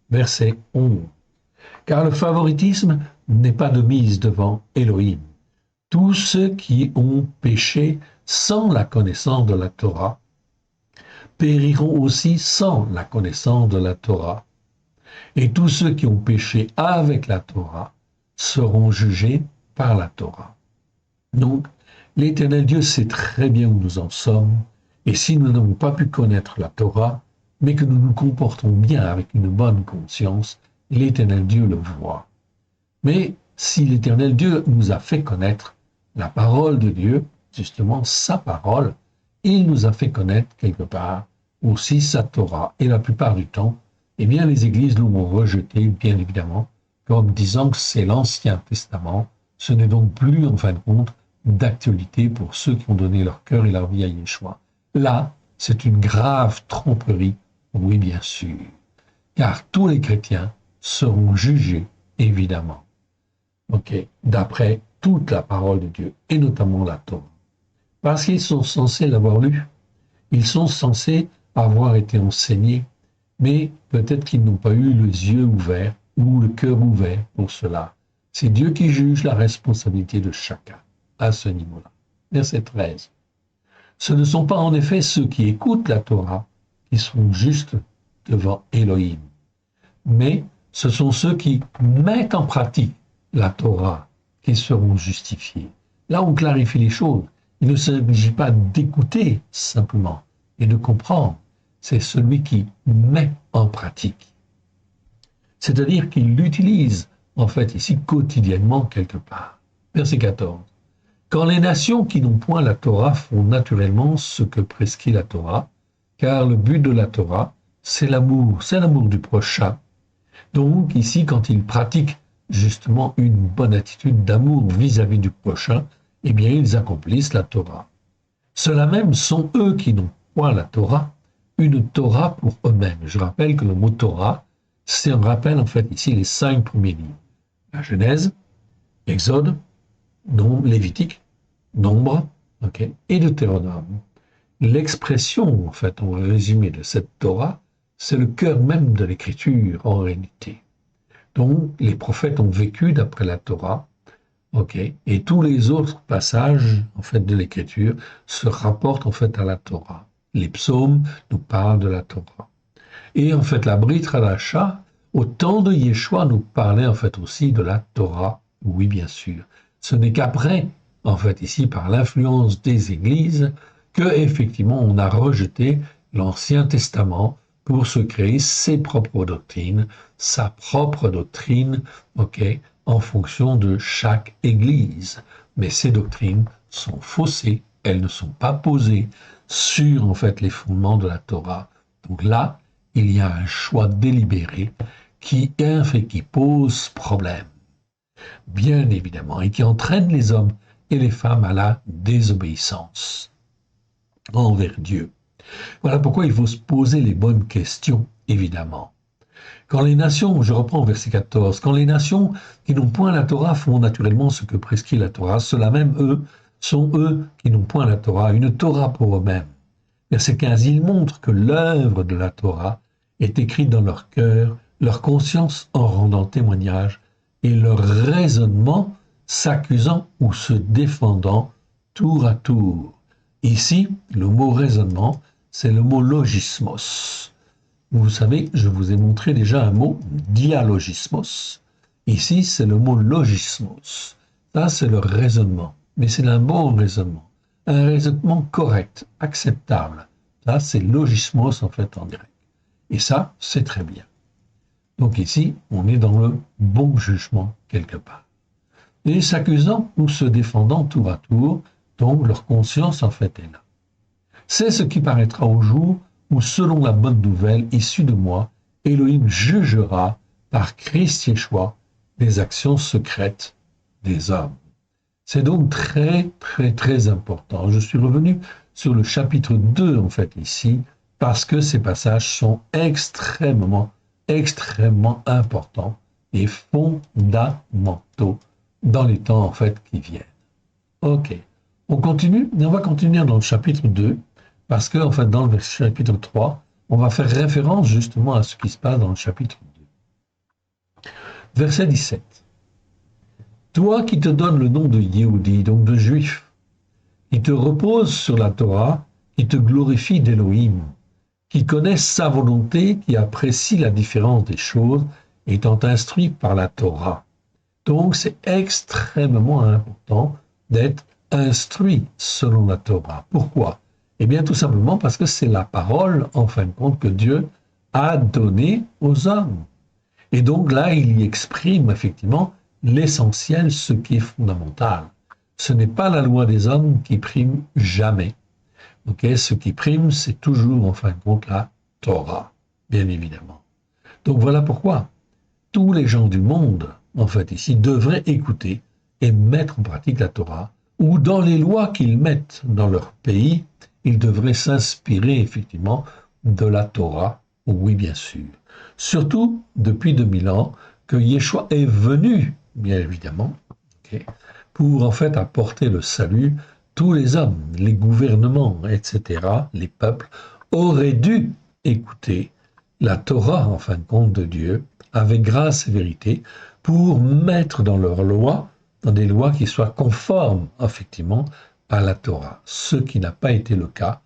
Speaker 1: Verset 11. Car le favoritisme n'est pas de mise devant Elohim. Tous ceux qui ont péché sans la connaissance de la Torah périront aussi sans la connaissance de la Torah. Et tous ceux qui ont péché avec la Torah seront jugés par la Torah. Donc, l'Éternel Dieu sait très bien où nous en sommes, et si nous n'avons pas pu connaître la Torah, mais que nous nous comportons bien avec une bonne conscience, l'Éternel Dieu le voit. Mais si l'Éternel Dieu nous a fait connaître la parole de Dieu, justement sa parole, il nous a fait connaître quelque part aussi sa Torah. Et la plupart du temps, eh bien les églises l'ont rejeté, bien évidemment, comme disant que c'est l'Ancien Testament. Ce n'est donc plus, en fin de compte, d'actualité pour ceux qui ont donné leur cœur et leur vie à Yeshua. Là, c'est une grave tromperie, oui bien sûr, car tous les chrétiens seront jugés, évidemment, d'après toute la parole de Dieu, et notamment la Torah. Parce qu'ils sont censés l'avoir lu, ils sont censés avoir été enseignés, mais peut-être qu'ils n'ont pas eu les yeux ouverts ou le cœur ouvert pour cela. C'est Dieu qui juge la responsabilité de chacun à ce niveau-là. Verset 13. Ce ne sont pas en effet ceux qui écoutent la Torah qui seront justes devant Elohim, mais ce sont ceux qui mettent en pratique la Torah qui seront justifiés. Là, on clarifie les choses. Il ne s'agit pas d'écouter simplement et de comprendre. C'est celui qui met en pratique. C'est-à-dire qu'il l'utilise, en fait, ici, quotidiennement, quelque part. Verset 14. Quand les nations qui n'ont point la Torah font naturellement ce que prescrit la Torah, car le but de la Torah, c'est l'amour du prochain. Donc ici, quand ils pratiquent justement une bonne attitude d'amour vis-à-vis du prochain, eh bien ils accomplissent la Torah. Ceux-là même sont eux qui n'ont point la Torah, une Torah pour eux-mêmes. Je rappelle que le mot Torah, c'est un rappel en fait ici les 5 premiers livres. La Genèse, Exode, Lévitique, Nombre, et Deutéronome. L'expression, en fait, en résumé de cette Torah, c'est le cœur même de l'écriture en réalité. Donc, les prophètes ont vécu d'après la Torah, et tous les autres passages, en fait, de l'écriture se rapportent, en fait, à la Torah. Les psaumes nous parlent de la Torah. Et, en fait, la Brit Hadasha, au temps de Yeshua, nous parlait, en fait, aussi de la Torah. Oui, bien sûr. Ce n'est qu'après, en fait, ici, par l'influence des églises, que, effectivement, on a rejeté l'Ancien Testament pour se créer ses propres doctrines, sa propre doctrine, en fonction de chaque église. Mais ces doctrines sont faussées, elles ne sont pas posées sur, en fait, les fondements de la Torah. Donc là, il y a un choix délibéré qui pose problème. bien évidemment, et qui entraîne les hommes et les femmes à la désobéissance envers Dieu. Voilà pourquoi il faut se poser les bonnes questions, évidemment. Quand les nations, je reprends verset 14, quand les nations qui n'ont point la Torah font naturellement ce que prescrit la Torah, ceux-là même, eux, sont eux qui n'ont point la Torah, une Torah pour eux-mêmes. Verset 15, il montre que l'œuvre de la Torah est écrite dans leur cœur, leur conscience en rendant témoignage, et leur raisonnement s'accusant ou se défendant tour à tour. Ici, le mot raisonnement, c'est le mot logismos. Vous savez, je vous ai montré déjà un mot, dialogismos. Ici, c'est le mot logismos. Ça, c'est le raisonnement. Mais c'est un bon raisonnement. Un raisonnement correct, acceptable. Ça, c'est logismos, en fait, en grec. Et ça, c'est très bien. Donc ici, on est dans le bon jugement, quelque part. Et s'accusant ou se défendant tour à tour, donc leur conscience, en fait, est là. C'est ce qui paraîtra au jour où, selon la bonne nouvelle issue de moi, Elohim jugera par Christ Yeshua les actions secrètes des hommes. C'est donc très, très, très important. Je suis revenu sur le chapitre 2, en fait, ici, parce que ces passages sont extrêmement, extrêmement importants et fondamentaux dans les temps, en fait, qui viennent. Ok. On continue, et on va continuer dans le chapitre 2, parce que, en fait, dans le chapitre 3, on va faire référence justement à ce qui se passe dans le chapitre 2. Verset 17. Toi qui te donnes le nom de Yehudi, donc de juif, qui te repose sur la Torah, qui te glorifie d'Élohim, qui connaît sa volonté, qui apprécie la différence des choses, étant instruit par la Torah. Donc c'est extrêmement important d'être instruit selon la Torah. Pourquoi? Eh bien tout simplement parce que c'est la parole, en fin de compte, que Dieu a donnée aux hommes. Et donc là, il y exprime effectivement l'essentiel, ce qui est fondamental. Ce n'est pas la loi des hommes qui prime jamais. Okay? Ce qui prime, c'est toujours, en fin de compte, la Torah, bien évidemment. Donc voilà pourquoi tous les gens du monde, en fait, ici, devraient écouter et mettre en pratique la Torah, ou dans les lois qu'ils mettent dans leur pays, ils devraient s'inspirer, effectivement, de la Torah, oui, bien sûr. Surtout depuis 2000 ans, que Yeshua est venu, bien évidemment, okay, pour en fait apporter le salut. Tous les hommes, les gouvernements, etc., les peuples, auraient dû écouter la Torah, en fin de compte, de Dieu, avec grâce et vérité, pour mettre dans leurs lois, dans des lois qui soient conformes, effectivement, à la Torah, ce qui n'a pas été le cas,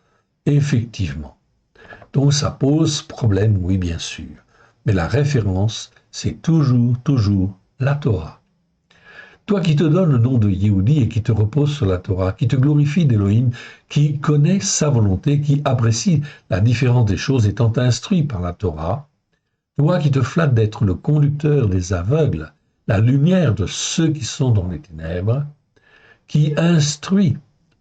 Speaker 1: effectivement. Donc ça pose problème, oui, bien sûr. Mais la référence, c'est toujours, toujours la Torah. Toi qui te donnes le nom de Yehudi et qui te repose sur la Torah, qui te glorifie d'Élohim, qui connaît sa volonté, qui apprécie la différence des choses étant instruit par la Torah, toi qui te flattes d'être le conducteur des aveugles, la lumière de ceux qui sont dans les ténèbres, qui instruit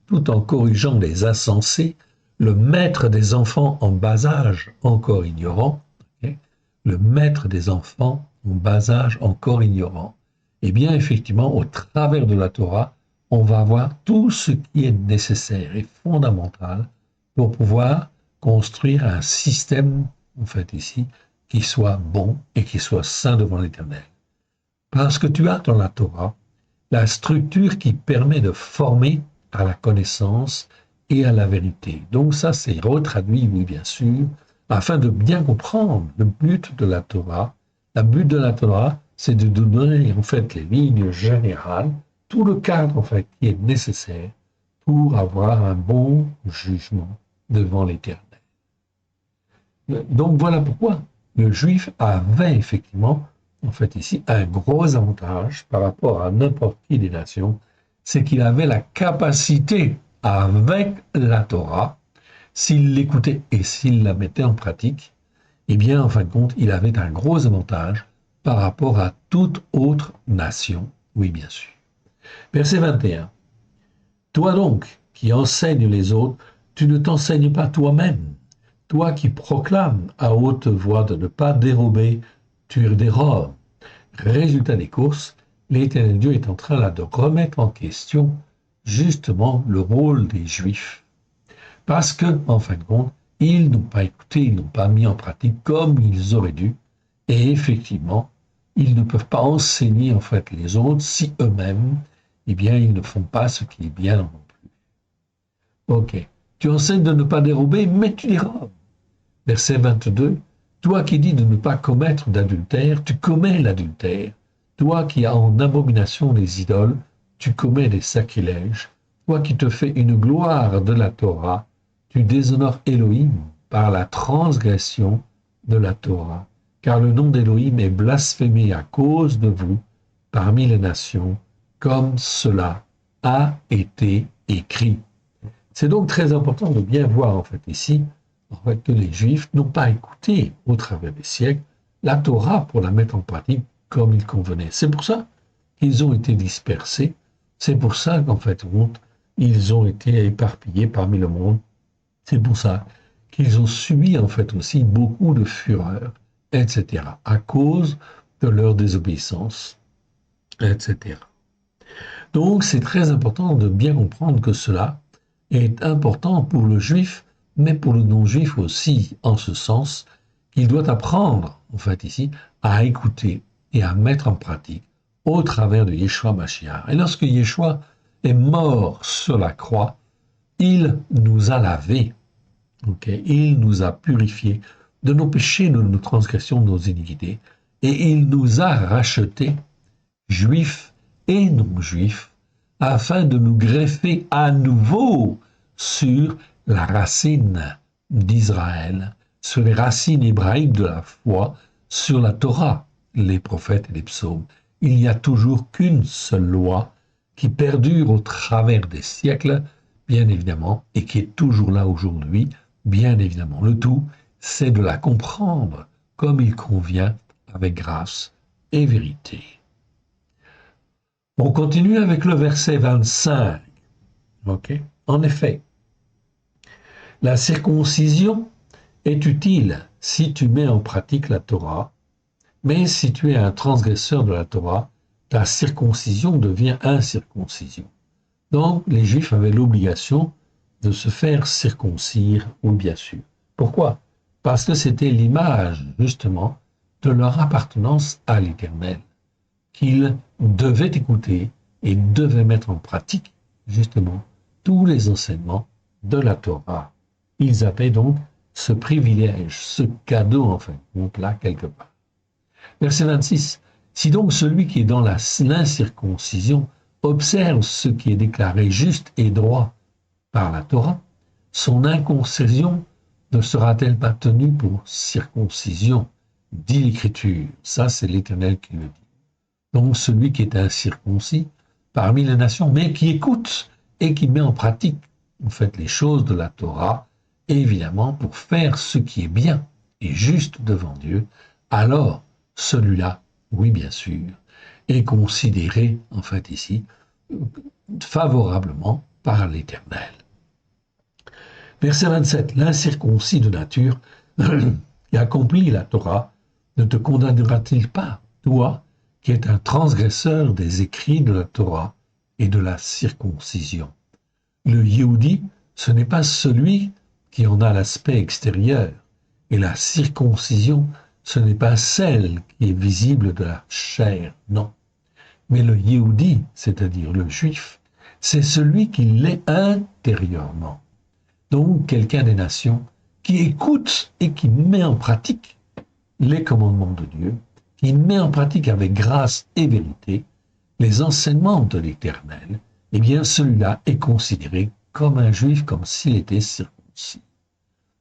Speaker 1: tout en corrigeant les insensés, le maître des enfants en bas âge encore ignorant, okay, le maître des enfants en bas âge encore ignorant, eh bien effectivement, au travers de la Torah, on va avoir tout ce qui est nécessaire et fondamental pour pouvoir construire un système, en fait ici, qui soit bon et qui soit saint devant l'Éternel. Parce que tu as dans la Torah la structure qui permet de former à la connaissance et à la vérité. Donc ça, c'est retraduit, oui, bien sûr, afin de bien comprendre le but de la Torah. Le but de la Torah, c'est de donner, en fait, les lignes générales, tout le cadre, en fait, qui est nécessaire pour avoir un bon jugement devant l'Éternel. Donc voilà pourquoi le juif avait effectivement, en fait ici, un gros avantage par rapport à n'importe qui des nations, c'est qu'il avait la capacité, avec la Torah, s'il l'écoutait et s'il la mettait en pratique, eh bien, en fin de compte, il avait un gros avantage par rapport à toute autre nation, oui, bien sûr. Verset 21. Toi donc, qui enseignes les autres, tu ne t'enseignes pas toi-même. Toi qui proclames à haute voix de ne pas dérober, tu dérobes. Résultat des courses, l'Éternel Dieu est en train là de remettre en question justement le rôle des Juifs. Parce que, en fin de compte, ils n'ont pas écouté, ils n'ont pas mis en pratique comme ils auraient dû. Et effectivement, ils ne peuvent pas enseigner en fait les autres si eux-mêmes, eh bien, ils ne font pas ce qui est bien non plus. Ok. Tu enseignes de ne pas dérober, mais tu dérobes. Verset 22. Toi qui dis de ne pas commettre d'adultère, tu commets l'adultère. Toi qui as en abomination les idoles, tu commets des sacrilèges. Toi qui te fais une gloire de la Torah, tu déshonores Elohim par la transgression de la Torah. Car le nom d'Elohim est blasphémé à cause de vous parmi les nations, comme cela a été écrit. C'est donc très important de bien voir en fait ici que les Juifs n'ont pas écouté au travers des siècles la Torah pour la mettre en pratique comme il convenait. C'est pour ça qu'ils ont été dispersés. C'est pour ça qu'en fait, ils ont été éparpillés parmi le monde. C'est pour ça qu'ils ont subi en fait aussi beaucoup de fureur, etc., à cause de leur désobéissance, etc. Donc, c'est très important de bien comprendre que cela est important pour le juif, mais pour le non-juif aussi, en ce sens qu'il doit apprendre, en fait, ici, à écouter et à mettre en pratique au travers de Yeshua Mashiach. Et lorsque Yeshua est mort sur la croix, il nous a lavés, il nous a purifiés de nos péchés, de nos transgressions, de nos iniquités, et il nous a rachetés, juifs et non-juifs, afin de nous greffer à nouveau sur la racine d'Israël, sur les racines hébraïques de la foi, sur la Torah, les prophètes et les psaumes. Il n'y a toujours qu'une seule loi qui perdure au travers des siècles, bien évidemment, et qui est toujours là aujourd'hui, bien évidemment. Le tout, c'est de la comprendre comme il convient, avec grâce et vérité. On continue avec le verset 25. En effet, la circoncision est utile si tu mets en pratique la Torah, mais si tu es un transgresseur de la Torah, ta circoncision devient incirconcision. Donc, les Juifs avaient l'obligation de se faire circoncire, oui, bien sûr. Pourquoi? Parce que c'était l'image, justement, de leur appartenance à l'Éternel, qu'ils devaient écouter et devaient mettre en pratique, justement, tous les enseignements de la Torah. Ils avaient donc ce privilège, ce cadeau, enfin, là, quelque part. Verset 26. Si donc celui qui est dans l'incirconcision observe ce qui est déclaré juste et droit par la Torah, son incirconcision ne sera-t-elle pas tenue pour circoncision, dit l'Écriture. Ça, c'est l'Éternel qui le dit. Donc celui qui est incirconcis parmi les nations, mais qui écoute et qui met en pratique, en fait, les choses de la Torah, évidemment, pour faire ce qui est bien et juste devant Dieu, alors celui-là, oui, bien sûr, est considéré, en fait, ici, favorablement par l'Éternel. Verset 27. L'incirconcis de nature qui accomplit la Torah ne te condamnera-t-il pas, toi, qui es un transgresseur des écrits de la Torah et de la circoncision? Le Yehudi, ce n'est pas celui qui en a l'aspect extérieur, et la circoncision, ce n'est pas celle qui est visible de la chair, non. Mais le Yehudi, c'est-à-dire le juif, c'est celui qui l'est intérieurement. Donc quelqu'un des nations qui écoute et qui met en pratique les commandements de Dieu, qui met en pratique avec grâce et vérité les enseignements de l'Éternel, eh bien celui-là est considéré comme un juif, comme s'il était circoncis.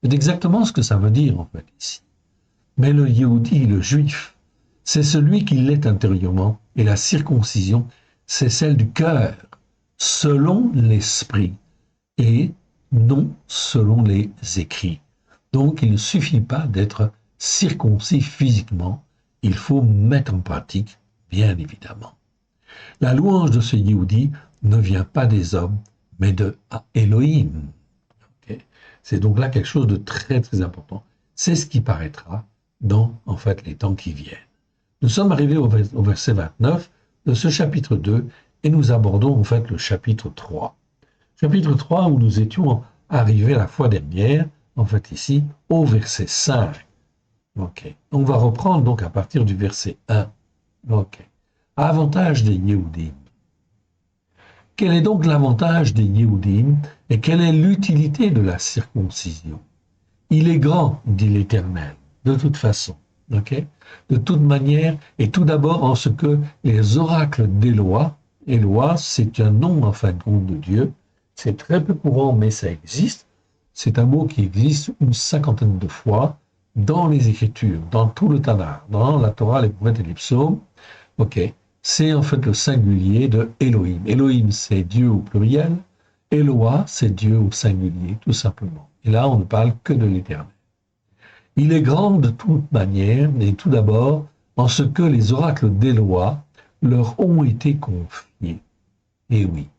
Speaker 1: C'est exactement ce que ça veut dire en fait ici. Mais le Yehudi, le juif, c'est celui qui l'est intérieurement, et la circoncision, c'est celle du cœur, selon l'esprit, et non selon les écrits. Donc il ne suffit pas d'être circoncis physiquement, il faut mettre en pratique, bien évidemment. La louange de ce Yehudi ne vient pas des hommes, mais de Elohim. C'est donc là quelque chose de très très important. C'est ce qui paraîtra dans en fait les temps qui viennent. Nous sommes arrivés au verset 29, de ce chapitre 2 et nous abordons en fait le chapitre 3. Chapitre 3 où nous étions arrivés la fois dernière, en fait ici, au verset 5. Ok. On va reprendre donc à partir du verset 1. Ok. Avantage des Yéhoudim. Quel est donc l'avantage des Yéhoudim et quelle est l'utilité de la circoncision? Il est grand, dit l'Éternel, de toute façon, ok, de toute manière, et tout d'abord en ce que les oracles d'Éloi, Éloi, c'est un nom en fin de compte de Dieu, c'est très peu courant, mais ça existe, c'est un mot qui existe une cinquantaine de fois dans les Écritures, dans tout le Tanakh, dans la Torah, les prophètes et les psaumes, ok, c'est en fait le singulier de Elohim. Elohim, c'est Dieu au pluriel. Eloah, c'est Dieu au singulier, tout simplement. Et là, on ne parle que de l'Éternel. Il est grand de toute manière, et tout d'abord, en ce que les oracles d'Eloah leur ont été confiés. Et oui,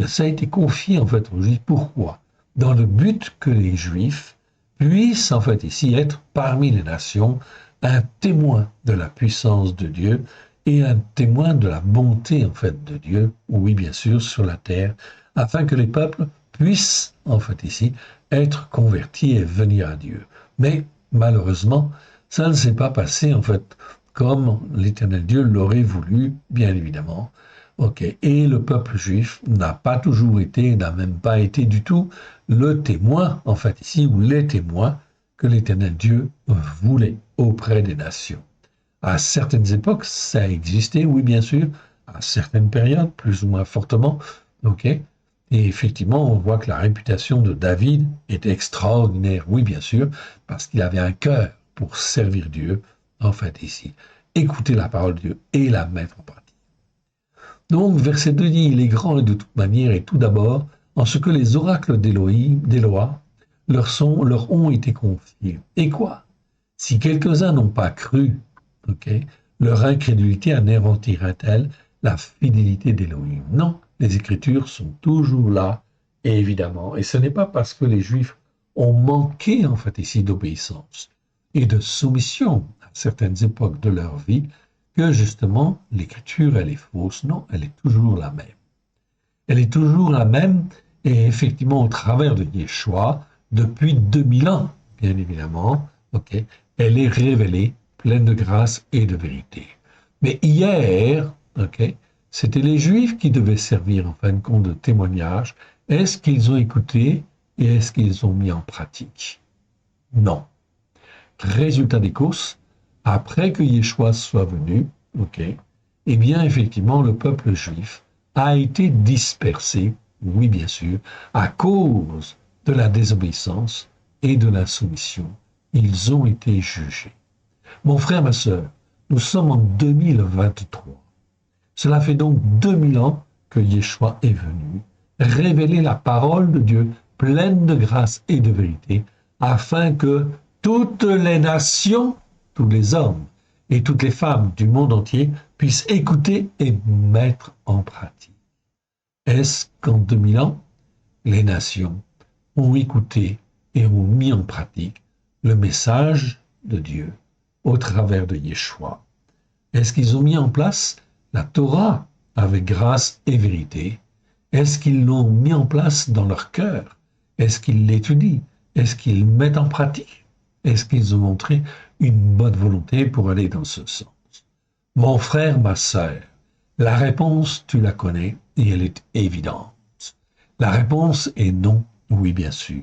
Speaker 1: ça a été confié en fait aux Juifs. Pourquoi? Dans le but que les Juifs puissent en fait ici être parmi les nations un témoin de la puissance de Dieu et un témoin de la bonté en fait de Dieu, oui bien sûr, sur la terre, afin que les peuples puissent en fait ici être convertis et venir à Dieu. Mais malheureusement, ça ne s'est pas passé en fait comme l'Éternel Dieu l'aurait voulu, bien évidemment. Ok. Et le peuple juif n'a pas toujours été, n'a même pas été du tout le témoin, en fait ici, ou les témoins que l'Éternel Dieu voulait auprès des nations. À certaines époques, ça a existé, oui, bien sûr, à certaines périodes, plus ou moins fortement, ok. Et effectivement, on voit que la réputation de David est extraordinaire, oui, bien sûr, parce qu'il avait un cœur pour servir Dieu, en fait, ici. Écouter la parole de Dieu et la mettre en pratique. Donc, verset 2 dit, il est grand et de toute manière, et tout d'abord, en ce que les oracles d'Éloi leur ont été confiés. Et quoi? Si quelques-uns n'ont pas cru, okay, leur incrédulité anéantira-t-elle la fidélité d'Élohim? Non, les Écritures sont toujours là, et évidemment. Et ce n'est pas parce que les Juifs ont manqué, en fait, ici, d'obéissance et de soumission à certaines époques de leur vie que, justement, l'Écriture, elle est fausse. Non, elle est toujours la même. Elle est toujours la même, et effectivement, au travers de Yeshua, depuis 2000 ans, bien évidemment, okay, elle est révélée, pleine de grâce et de vérité. Mais hier, okay, c'était les Juifs qui devaient servir en fin de compte de témoignage. Est-ce qu'ils ont écouté et est-ce qu'ils ont mis en pratique? Non. Résultat des courses, après que Yeshua soit venu, okay, eh bien effectivement le peuple juif a été dispersé, oui bien sûr, à cause de la désobéissance et de l'insoumission. Ils ont été jugés. Mon frère, ma sœur, nous sommes en 2023. Cela fait donc 2000 ans que Yeshua est venu révéler la parole de Dieu pleine de grâce et de vérité, afin que toutes les nations, tous les hommes et toutes les femmes du monde entier puissent écouter et mettre en pratique. Est-ce qu'en 2000 ans, les nations ont écouté et ont mis en pratique le message de Dieu au travers de Yeshua? Est-ce qu'ils ont mis en place la Torah avec grâce et vérité? Est-ce qu'ils l'ont mis en place dans leur cœur? Est-ce qu'ils l'étudient? Est-ce qu'ils mettent en pratique? Est-ce qu'ils ont montré une bonne volonté pour aller dans ce sens? Mon frère, ma sœur, la réponse, tu la connais et elle est évidente. La réponse est non, oui bien sûr.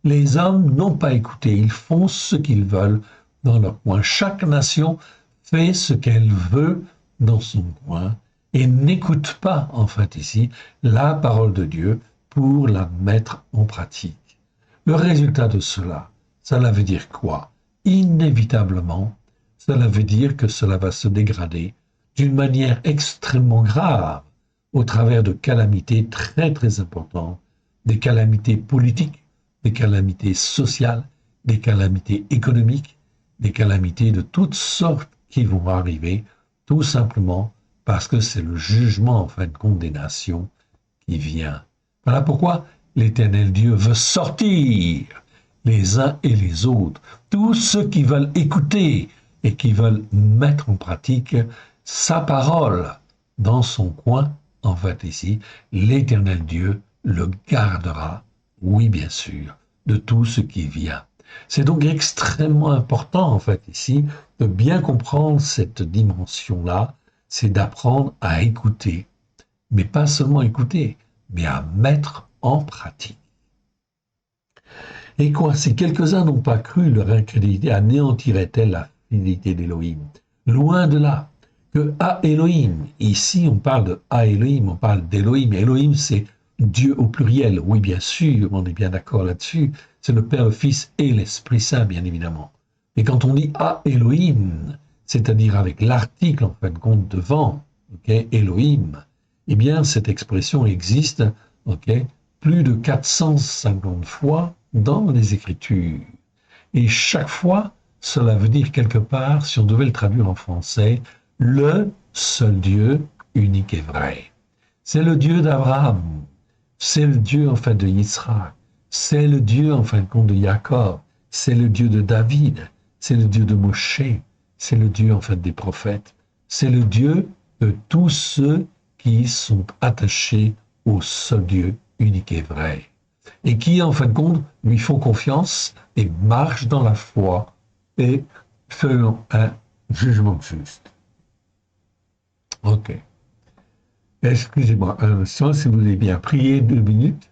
Speaker 1: Les hommes n'ont pas écouté, ils font ce qu'ils veulent dans leur coin. Chaque nation fait ce qu'elle veut dans son coin et n'écoute pas, en fait ici, la parole de Dieu pour la mettre en pratique. Le résultat de cela veut dire quoi? Inévitablement, cela veut dire que cela va se dégrader d'une manière extrêmement grave au travers de calamités très très importantes, des calamités politiques, des calamités sociales, des calamités économiques, des calamités de toutes sortes qui vont arriver, tout simplement parce que c'est le jugement en fin de compte des nations qui vient. Voilà pourquoi l'Éternel Dieu veut sortir les uns et les autres, tous ceux qui veulent écouter et qui veulent mettre en pratique sa parole dans son coin, en fait ici, l'Éternel Dieu le gardera, oui bien sûr, de tout ce qui vient. C'est donc extrêmement important, en fait, ici, de bien comprendre cette dimension-là, c'est d'apprendre à écouter, mais pas seulement écouter, mais à mettre en pratique. Et quoi, si quelques-uns n'ont pas cru, leur incrédulité anéantirait-elle la fidélité d'Élohim? Loin de là. Que à Elohim, ici on parle de à Elohim, on parle d'Élohim. Elohim, c'est Dieu au pluriel. Oui, bien sûr, on est bien d'accord là-dessus. C'est le Père, le Fils et l'Esprit Saint, bien évidemment. Et quand on dit à Elohim, c'est-à-dire avec l'article en fin de compte devant, ok, Elohim, eh bien cette expression existe, ok, plus de 450 fois dans les Écritures. Et chaque fois, cela veut dire quelque part, si on devait le traduire en français, le seul Dieu unique et vrai. C'est le Dieu d'Abraham, c'est le Dieu en fait de Yitzhak, c'est le Dieu en fin de compte de Jacob, c'est le Dieu de David, c'est le Dieu de Moshe, c'est le Dieu en fait des prophètes, c'est le Dieu de tous ceux qui sont attachés au seul Dieu unique et vrai, et qui en fin de compte lui font confiance et marchent dans la foi et font un jugement juste. Ok. Excusez-moi un instant, si vous voulez bien prier 2 minutes.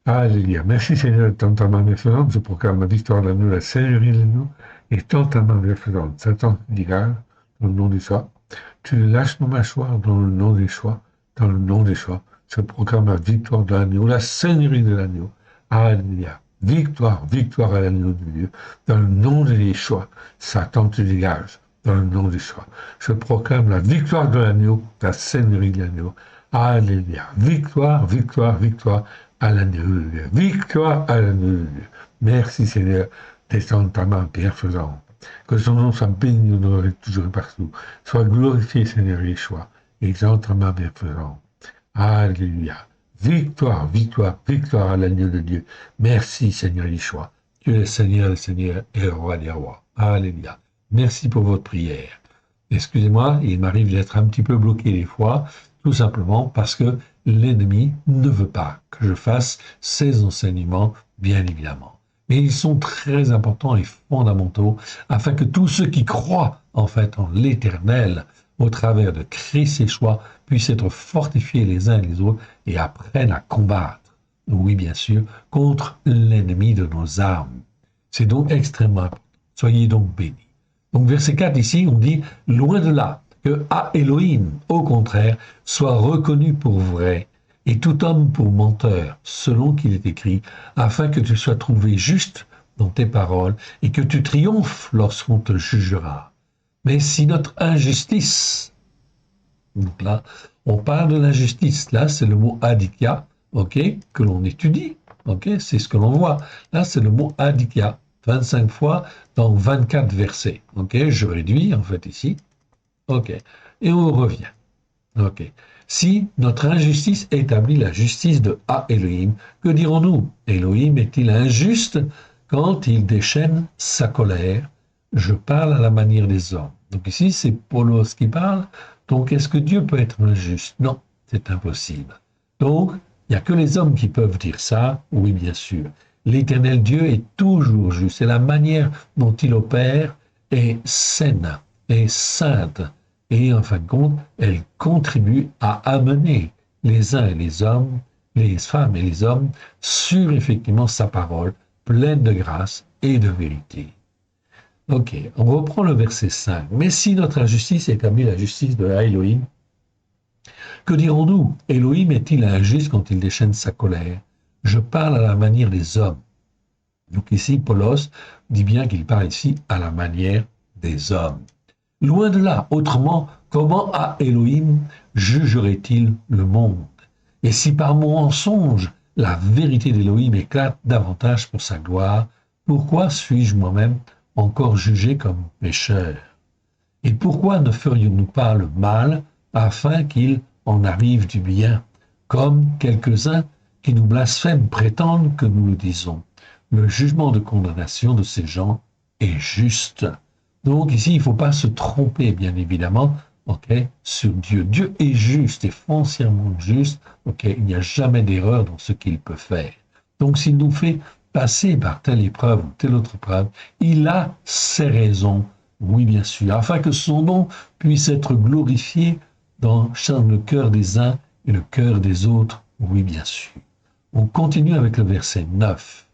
Speaker 1: Alléluia. Merci Seigneur, tant ta main bienfaisante, je proclame la victoire de l'agneau, la Seigneurie de l'agneau, et tant ta main bienfaisante. Satan, dégage, dans le nom du Soir. Tu le lâches nos mâchoires dans le nom des choix, dans le nom des choix. Je proclame la victoire de l'agneau, la Seigneurie de l'agneau. Alléluia. Victoire, victoire à l'agneau de Dieu, dans le nom de Yeshua. Satan, tu dégages, dans le nom des choix. Je proclame la victoire de l'agneau, la Seigneurie de l'agneau. Alléluia. Victoire, victoire, victoire à l'agneau de Dieu. Victoire à l'agneau de Dieu. Merci Seigneur, descends ta main bienfaisante. Que son nom soit béni, honoré toujours et partout. Sois glorifié Seigneur Yeshua. Exalte ta main bienfaisante. Alléluia. Victoire, victoire, victoire à l'agneau de Dieu. Merci Seigneur Yeshua. Tu es le Seigneur et le roi des rois. Alléluia. Merci pour votre prière. Excusez-moi, il m'arrive d'être un petit peu bloqué des fois, tout simplement parce que l'ennemi ne veut pas que je fasse ces enseignements, bien évidemment. Mais ils sont très importants et fondamentaux afin que tous ceux qui croient en fait en l'Éternel, au travers de Christ et choix, puissent être fortifiés les uns et les autres et apprennent à combattre, oui bien sûr, contre l'ennemi de nos âmes. C'est donc extrêmement important. Soyez donc bénis. Donc verset 4 ici, on dit, loin de là, que à Elohim, au contraire, soit reconnu pour vrai, et tout homme pour menteur, selon qu'il est écrit, afin que tu sois trouvé juste dans tes paroles, et que tu triomphes lorsqu'on te jugera. Mais si notre injustice, donc là, on parle de l'injustice, là c'est le mot adikia, ok, que l'on étudie, ok, c'est ce que l'on voit. Là c'est le mot adikia, 25 fois dans 24 versets, ok, je réduis en fait ici, ok, et on revient, ok. Si notre injustice établit la justice de à Elohim, que dirons-nous? Elohim est-il injuste quand il déchaîne sa colère? Je parle à la manière des hommes. Donc ici, c'est Paulos qui parle. Donc, est-ce que Dieu peut être injuste? Non, c'est impossible. Donc, il n'y a que les hommes qui peuvent dire ça. Oui, bien sûr. L'Éternel Dieu est toujours juste. Et la manière dont il opère est saine, est sainte. Et en fin de compte, elle contribue à amener les uns et les hommes, les femmes et les hommes, sur effectivement sa parole, pleine de grâce et de vérité. Ok, on reprend le verset 5. Mais si notre injustice établit la justice de Elohim, que dirons-nous? Elohim est-il injuste quand il déchaîne sa colère? Je parle à la manière des hommes. Donc ici, Paulos dit bien qu'il parle ici à la manière des hommes. Loin de là, autrement, comment à Elohim jugerait-il le monde? Et si par mon mensonge, la vérité d'Elohim éclate davantage pour sa gloire, pourquoi suis-je moi-même encore jugé comme pécheur? Et pourquoi ne ferions-nous pas le mal afin qu'il en arrive du bien, comme quelques-uns qui nous blasphèment prétendent que nous le disons? Le jugement de condamnation de ces gens est juste. Donc ici, il ne faut pas se tromper, bien évidemment, ok, sur Dieu. Dieu est juste et foncièrement juste, ok, il n'y a jamais d'erreur dans ce qu'il peut faire. Donc s'il nous fait passer par telle épreuve ou telle autre épreuve, il a ses raisons, oui bien sûr, afin que son nom puisse être glorifié dans le cœur des uns et le cœur des autres, oui bien sûr. On continue avec le verset 9.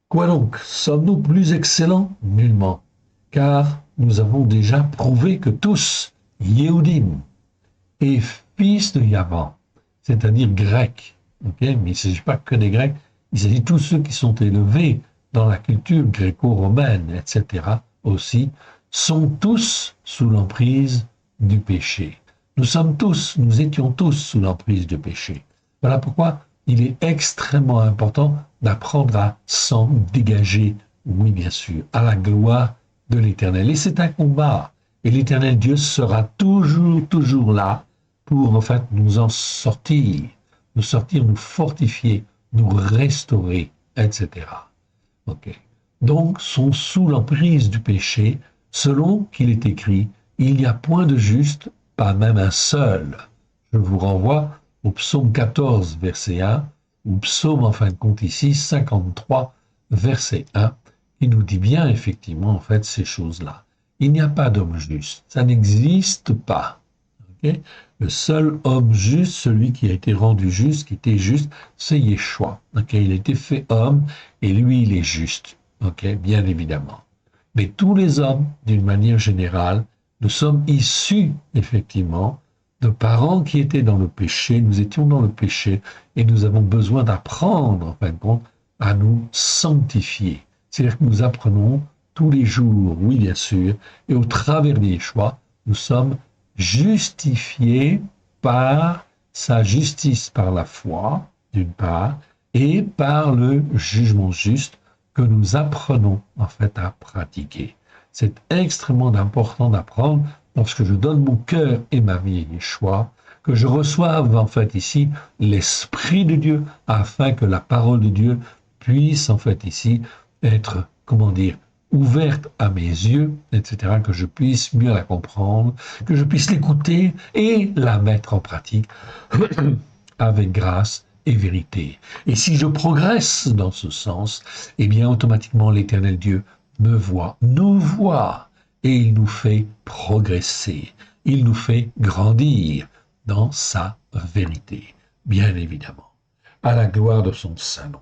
Speaker 1: Quoi donc? Sommes-nous plus excellents? Nullement, car nous avons déjà prouvé que tous, Yehudim et fils de Yavan, c'est-à-dire grecs, okay? Mais il ne s'agit pas que des Grecs, il s'agit de tous ceux qui sont élevés dans la culture gréco-romaine, etc., aussi, sont tous sous l'emprise du péché. Nous étions tous sous l'emprise du péché. Voilà pourquoi il est extrêmement important d'apprendre à s'en dégager, oui bien sûr, à la gloire de l'Éternel. Et c'est un combat. Et l'Éternel Dieu sera toujours là pour en fait nous en sortir, nous fortifier, nous restaurer, etc. Ok. Donc, sont sous l'emprise du péché, selon qu'il est écrit, il n'y a point de juste, pas même un seul. Je vous renvoie au psaume 14, verset 1, ou psaume, en fin de compte ici, 53, verset 1, qui nous dit bien effectivement, en fait, ces choses-là. Il n'y a pas d'homme juste, ça n'existe pas. Okay? Le seul homme juste, celui qui a été rendu juste, qui était juste, c'est Yeshua. Okay? Il a été fait homme et lui, il est juste. Okay? Bien évidemment. Mais tous les hommes, d'une manière générale, nous sommes issus, effectivement, de parents qui étaient dans le péché, nous étions dans le péché, et nous avons besoin d'apprendre, en fin de compte, à nous sanctifier. C'est-à-dire que nous apprenons tous les jours, oui bien sûr, et au travers des choix, nous sommes justifiés par sa justice, par la foi, d'une part, et par le jugement juste que nous apprenons en fait à pratiquer. C'est extrêmement important d'apprendre lorsque je donne mon cœur et ma vie à Yeshua, que je reçoive en fait ici l'Esprit de Dieu afin que la parole de Dieu puisse en fait ici être, comment dire, ouverte à mes yeux, etc., que je puisse mieux la comprendre, que je puisse l'écouter et la mettre en pratique avec grâce et vérité. Et si je progresse dans ce sens, eh bien automatiquement l'Éternel Dieu me voit, nous voit, et il nous fait progresser, il nous fait grandir dans sa vérité, bien évidemment, à la gloire de son saint nom.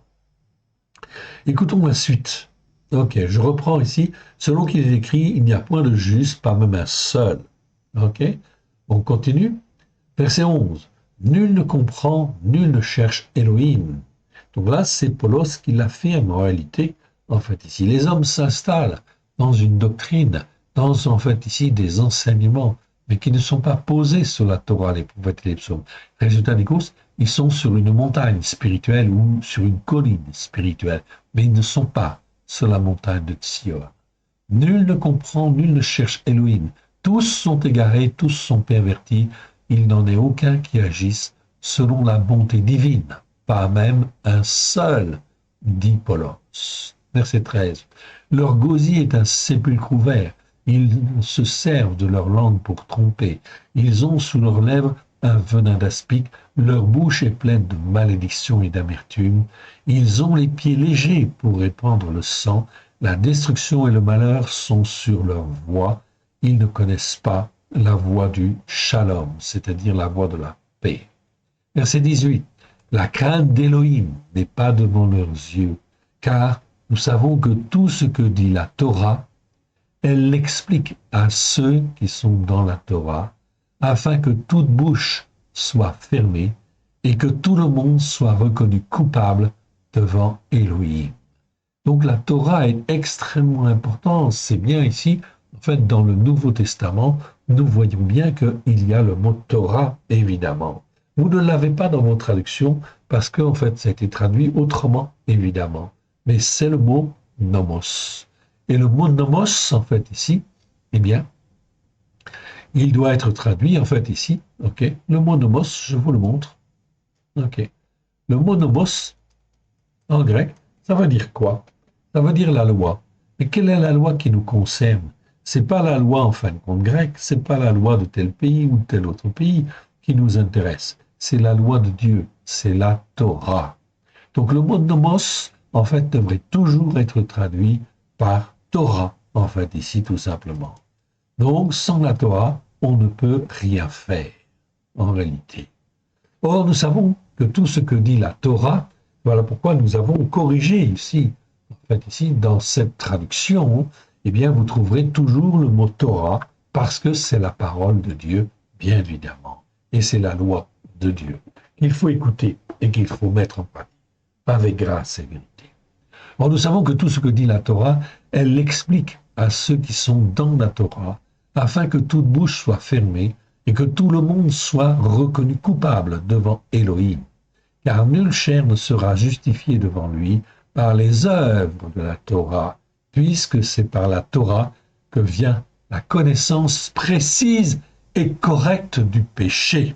Speaker 1: Écoutons la suite. Ok, je reprends ici. Selon qu'il est écrit, il n'y a point de juste, pas même un seul. Ok, on continue. Verset 11. Nul ne comprend, nul ne cherche Elohim. Donc là, c'est Paulos qui l'affirme en réalité. En fait, ici, les hommes s'installent dans une doctrine, dans en fait ici des enseignements, mais qui ne sont pas posés sur la Torah, les prophètes et les psaumes. Résultat des courses, ils sont sur une montagne spirituelle ou sur une colline spirituelle, mais ils ne sont pas sur la montagne de Sion. Nul ne comprend, nul ne cherche Elohim. Tous sont égarés, tous sont pervertis. Il n'en est aucun qui agisse selon la bonté divine. Pas même un seul, dit Paulos. Verset 13. Leur gosier est un sépulcre ouvert. Ils se servent de leur langue pour tromper. Ils ont sous leurs lèvres un venin d'aspic. Leur bouche est pleine de malédiction et d'amertume. Ils ont les pieds légers pour répandre le sang. La destruction et le malheur sont sur leur voie. Ils ne connaissent pas la voie du shalom, c'est-à-dire la voie de la paix. Verset 18. La crainte d'Élohim n'est pas devant leurs yeux, car nous savons que tout ce que dit la Torah, elle l'explique à ceux qui sont dans la Torah, afin que toute bouche soit fermée et que tout le monde soit reconnu coupable devant Elohim. Donc la Torah est extrêmement importante. C'est bien ici, en fait, dans le Nouveau Testament, nous voyons bien qu'il y a le mot Torah, évidemment. Vous ne l'avez pas dans votre traduction parce qu'en fait, ça a été traduit autrement, évidemment. Mais c'est le mot nomos. Et le mot nomos, en fait, ici, eh bien, il doit être traduit, en fait, ici, ok. Le mot nomos, je vous le montre. Ok. Le mot nomos, en grec, ça veut dire quoi? Ça veut dire la loi. Mais quelle est la loi qui nous concerne? C'est pas la loi en fin de compte grecque, c'est pas la loi de tel pays ou de tel autre pays qui nous intéresse. C'est la loi de Dieu, c'est la Torah. Donc le mot nomos, en fait, devrait toujours être traduit par Torah, en fait, ici, tout simplement. Donc, sans la Torah, on ne peut rien faire, en réalité. Or, nous savons que tout ce que dit la Torah, voilà pourquoi nous avons corrigé ici. En fait, ici, dans cette traduction, eh bien, vous trouverez toujours le mot Torah, parce que c'est la parole de Dieu, bien évidemment. Et c'est la loi de Dieu qu'il faut écouter et qu'il faut mettre en pratique, avec grâce et vérité. Or, nous savons que tout ce que dit la Torah, elle l'explique à ceux qui sont dans la Torah, afin que toute bouche soit fermée et que tout le monde soit reconnu coupable devant Élohim. Car nulle chair ne sera justifiée devant lui par les œuvres de la Torah, puisque c'est par la Torah que vient la connaissance précise et correcte du péché.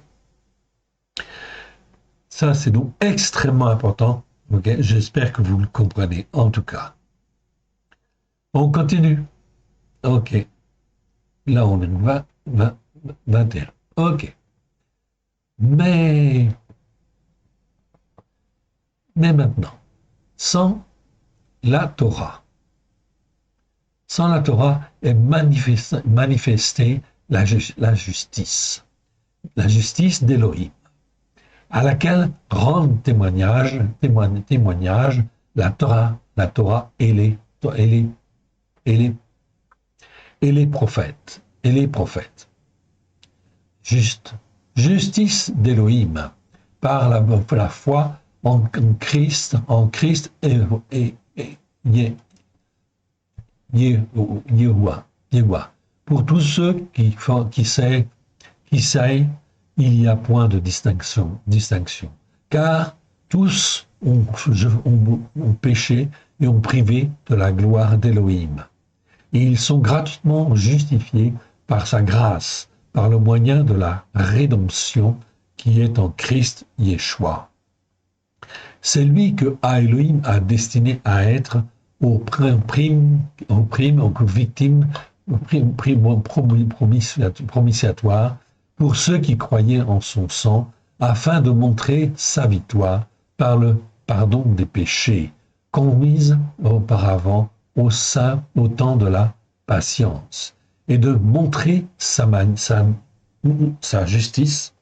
Speaker 1: Ça, c'est donc extrêmement important. Okay? J'espère que vous le comprenez, en tout cas. On continue. OK. Là, on est 21. OK. Mais maintenant, sans la Torah est manifestée la justice d'Élohim, à laquelle rendent témoignage la Torah et les prophètes. Justice d'Élohim par la foi en Christ et Yehoua. Pour tous ceux qui savent, il n'y a point de distinction, car tous ont péché et ont privé de la gloire d'Élohim. Et ils sont gratuitement justifiés par sa grâce, par le moyen de la rédemption qui est en Christ Yeshua. C'est lui que Elohim a destiné à être aux victimes propitiatoires pour ceux qui croyaient en son sang, afin de montrer sa victoire par le pardon des péchés commis auparavant au temps de la patience, et de montrer sa justice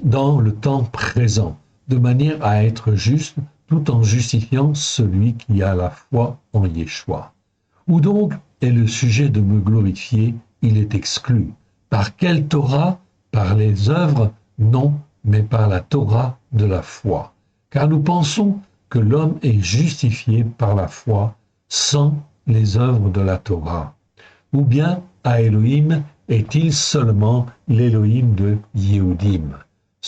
Speaker 1: dans le temps présent, de manière à être juste tout en justifiant celui qui a la foi en Yeshua. Où donc est le sujet de me glorifier? Il est exclu. Par quelle Torah? Par les œuvres? Non, mais par la Torah de la foi. Car nous pensons que l'homme est justifié par la foi sans les œuvres de la Torah. Ou bien à Elohim est-il seulement l'Elohim de Yehudim?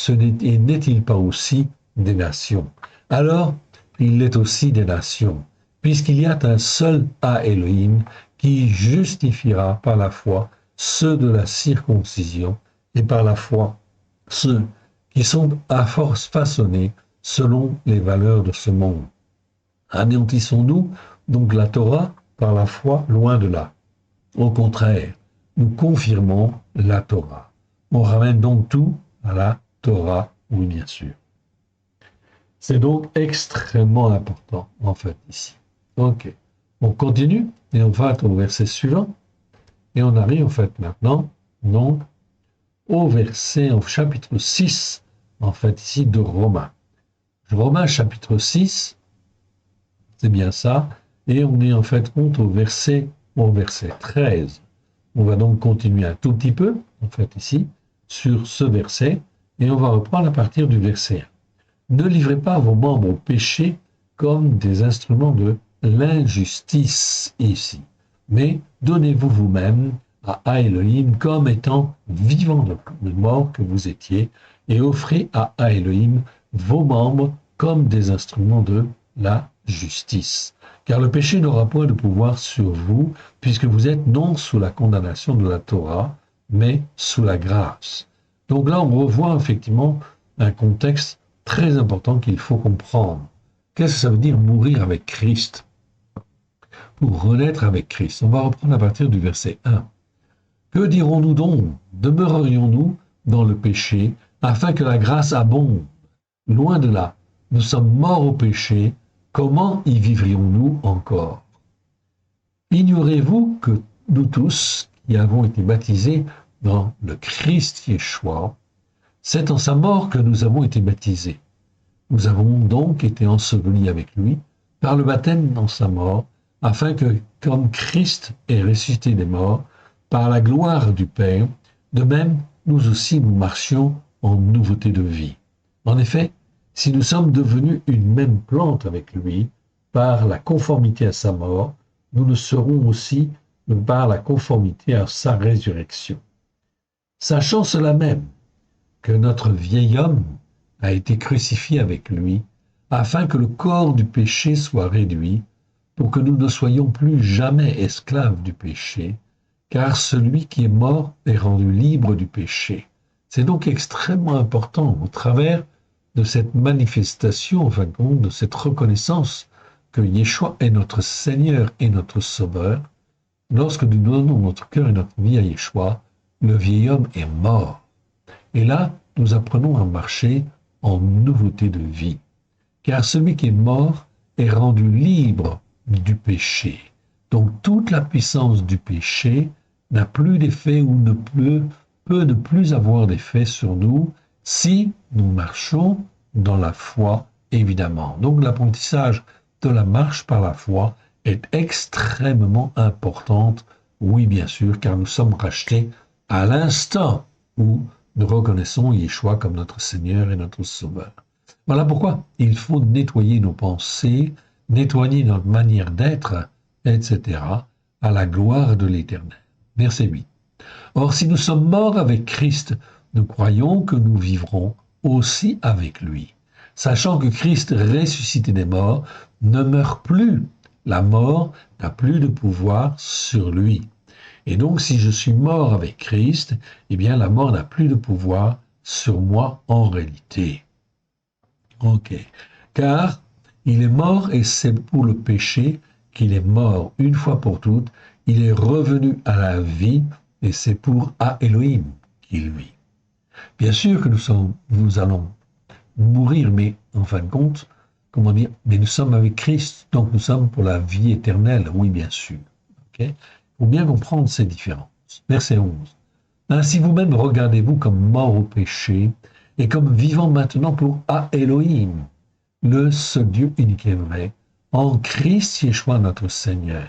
Speaker 1: N'est-il pas aussi des nations? Alors, il est aussi des nations, puisqu'il y a un seul à Elohim qui justifiera par la foi ceux de la circoncision et par la foi ceux qui sont à force façonnés selon les valeurs de ce monde. Anéantissons-nous donc la Torah par la foi? Loin de là. Au contraire, nous confirmons la Torah. On ramène donc tout à la Torah, oui bien sûr. C'est donc extrêmement important, en fait, ici. Ok. On continue et on va au verset suivant. Et on arrive, en fait, maintenant, donc, au verset, au chapitre 6, en fait, ici, de Romains. Romains, chapitre 6, c'est bien ça. Et on est, en fait, compte au verset 13. On va donc continuer un tout petit peu, en fait, ici, sur ce verset. Et on va reprendre à partir du verset 1. Ne livrez pas vos membres au péché comme des instruments de l'injustice ici, mais donnez-vous vous-même à Elohim comme étant vivants de mort que vous étiez, et offrez à Elohim vos membres comme des instruments de la justice. Car le péché n'aura point de pouvoir sur vous, puisque vous êtes non sous la condamnation de la Torah, mais sous la grâce. Donc là, on revoit effectivement un contexte très important qu'il faut comprendre. Qu'est-ce que ça veut dire mourir avec Christ? pour renaître avec Christ. On va reprendre à partir du verset 1. Que dirons-nous donc? Demeurerions-nous dans le péché afin que la grâce abonde? Loin de là, nous sommes morts au péché, comment y vivrions-nous encore? Ignorez-vous que nous tous, qui avons été baptisés dans le Christ Yeshua, c'est en sa mort que nous avons été baptisés. Nous avons donc été ensevelis avec lui par le baptême dans sa mort, afin que, comme Christ est ressuscité des morts, par la gloire du Père, de même, nous aussi nous marchions en nouveauté de vie. En effet, si nous sommes devenus une même plante avec lui, par la conformité à sa mort, nous le serons aussi par la conformité à sa résurrection. Sachant cela même, que notre vieil homme a été crucifié avec lui, afin que le corps du péché soit réduit, pour que nous ne soyons plus jamais esclaves du péché, car celui qui est mort est rendu libre du péché. C'est donc extrêmement important, au travers de cette manifestation, en fin de compte, de cette reconnaissance que Yeshua est notre Seigneur et notre Sauveur, lorsque nous donnons notre cœur et notre vie à Yeshua, le vieil homme est mort. Et là, nous apprenons à marcher en nouveauté de vie. Car celui qui est mort est rendu libre du péché. Donc toute la puissance du péché n'a plus d'effet ou peut ne plus avoir d'effet sur nous si nous marchons dans la foi, évidemment. Donc l'apprentissage de la marche par la foi est extrêmement importante, oui bien sûr, car nous sommes rachetés à l'instant où nous reconnaissons Yeshua comme notre Seigneur et notre Sauveur. Voilà pourquoi il faut nettoyer nos pensées, nettoyer notre manière d'être, etc., à la gloire de l'Éternel. Verset 8. Or, si nous sommes morts avec Christ, nous croyons que nous vivrons aussi avec lui. Sachant que Christ ressuscité des morts ne meurt plus, la mort n'a plus de pouvoir sur lui. Et donc, si je suis mort avec Christ, eh bien, la mort n'a plus de pouvoir sur moi en réalité. Ok. Car il est mort et c'est pour le péché qu'il est mort une fois pour toutes. Il est revenu à la vie et c'est pour Elohim qu'il vit. Bien sûr que nous allons mourir, mais en fin de compte, comment dire, mais nous sommes avec Christ, donc nous sommes pour la vie éternelle, oui, bien sûr. Ok. Il faut bien comprendre ces différences. Verset 11. Ainsi vous-même regardez-vous comme mort au péché et comme vivant maintenant pour Elohim, le seul Dieu unique et vrai, en Christ Yeshua notre Seigneur.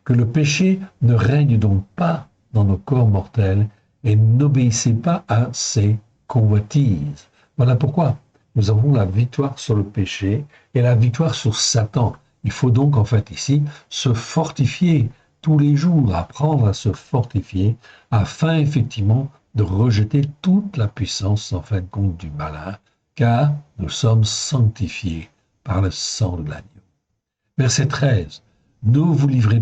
Speaker 1: Que le péché ne règne donc pas dans nos corps mortels et n'obéissez pas à ses convoitises. Voilà pourquoi nous avons la victoire sur le péché et la victoire sur Satan. Il faut donc en fait ici se fortifier tous les jours, apprendre à se fortifier afin effectivement de rejeter toute la puissance en fin de compte du malin, car nous sommes sanctifiés par le sang de l'agneau. Verset 13. Ne livrez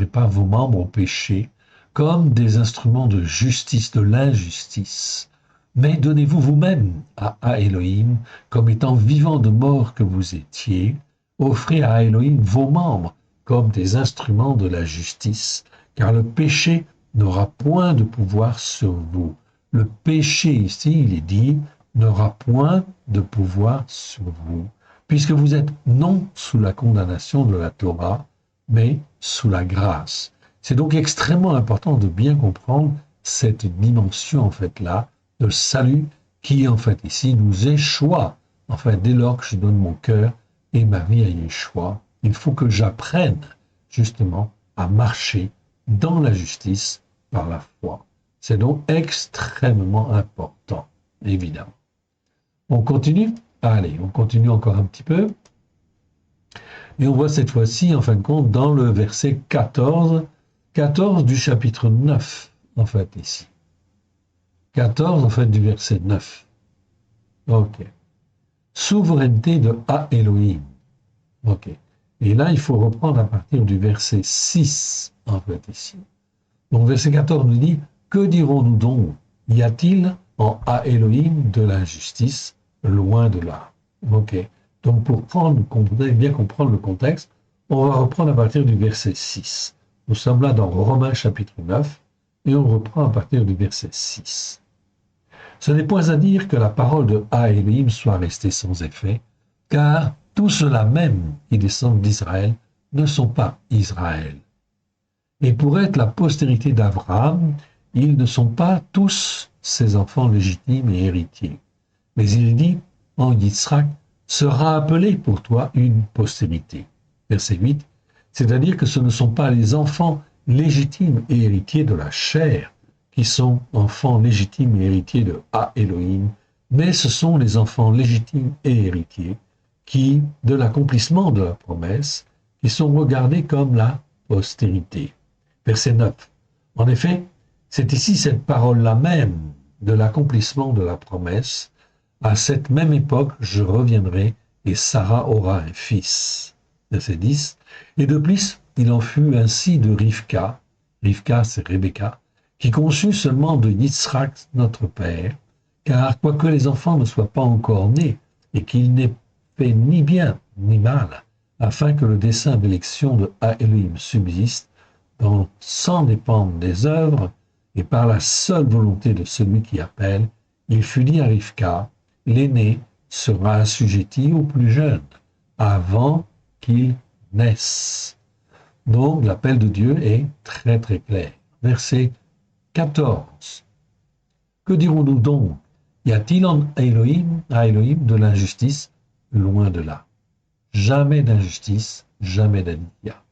Speaker 1: pas vos membres au péché comme des instruments de justice, de l'injustice, mais donnez-vous vous-même à Elohim comme étant vivants de mort que vous étiez, offrez à Elohim vos membres comme des instruments de la justice, car le péché n'aura point de pouvoir sur vous. Le péché, ici, il est dit, n'aura point de pouvoir sur vous, puisque vous êtes non sous la condamnation de la Torah, mais sous la grâce. C'est donc extrêmement important de bien comprendre cette dimension, en fait, là, de salut, qui, en fait, ici, nous échoit. En fait, dès lors que je donne mon cœur et ma vie à Yeshua, il faut que j'apprenne justement à marcher dans la justice par la foi. C'est donc extrêmement important, évidemment. On continue? Allez, on continue encore un petit peu. Et on voit cette fois-ci, en fin de compte, dans le verset 14 du chapitre 9, en fait, ici. 14, en fait, du verset 9. Ok. Souveraineté de Elohim. Ok. Et là, il faut reprendre à partir du verset 6, en fait, ici. Donc, verset 14 nous dit, « Que dirons-nous donc? Y a-t-il en Elohim de l'injustice? Loin de là. » Ok. Donc, pour bien comprendre le contexte, On va reprendre à partir du verset 6. Nous sommes là dans Romains chapitre 9 et on reprend à partir du verset 6. Ce n'est point à dire que la parole de Elohim soit restée sans effet, car tous ceux-là même qui descendent d'Israël ne sont pas Israël. Et pour être la postérité d'Abraham, ils ne sont pas tous ses enfants légitimes et héritiers. Mais il dit, en Yitzhak sera appelé pour toi une postérité. Verset 8, c'est-à-dire que ce ne sont pas les enfants légitimes et héritiers de la chair qui sont enfants légitimes et héritiers de Elohim, mais ce sont les enfants légitimes et héritiers qui, de l'accomplissement de la promesse, qui sont regardés comme la postérité. Verset 9. En effet, c'est ici cette parole-là même de l'accomplissement de la promesse. À cette même époque, je reviendrai et Sarah aura un fils. Verset 10. Et de plus, il en fut ainsi de Rivka, Rivka c'est Rebecca, qui conçut seulement de Yitzhak notre père, car quoique les enfants ne soient pas encore nés et qu'il n'ait fait ni bien ni mal, afin que le dessein d'élection de Elohim subsiste, sans dépendre des œuvres et par la seule volonté de celui qui appelle, il fut dit à Rivka, l'aîné sera assujetti au plus jeune, avant qu'il naisse. Donc l'appel de Dieu est très très clair. Verset 14. Que dirons-nous donc? Y a-t-il en Elohim, à Elohim de l'injustice? Loin de là. Jamais d'injustice, jamais d'anitia.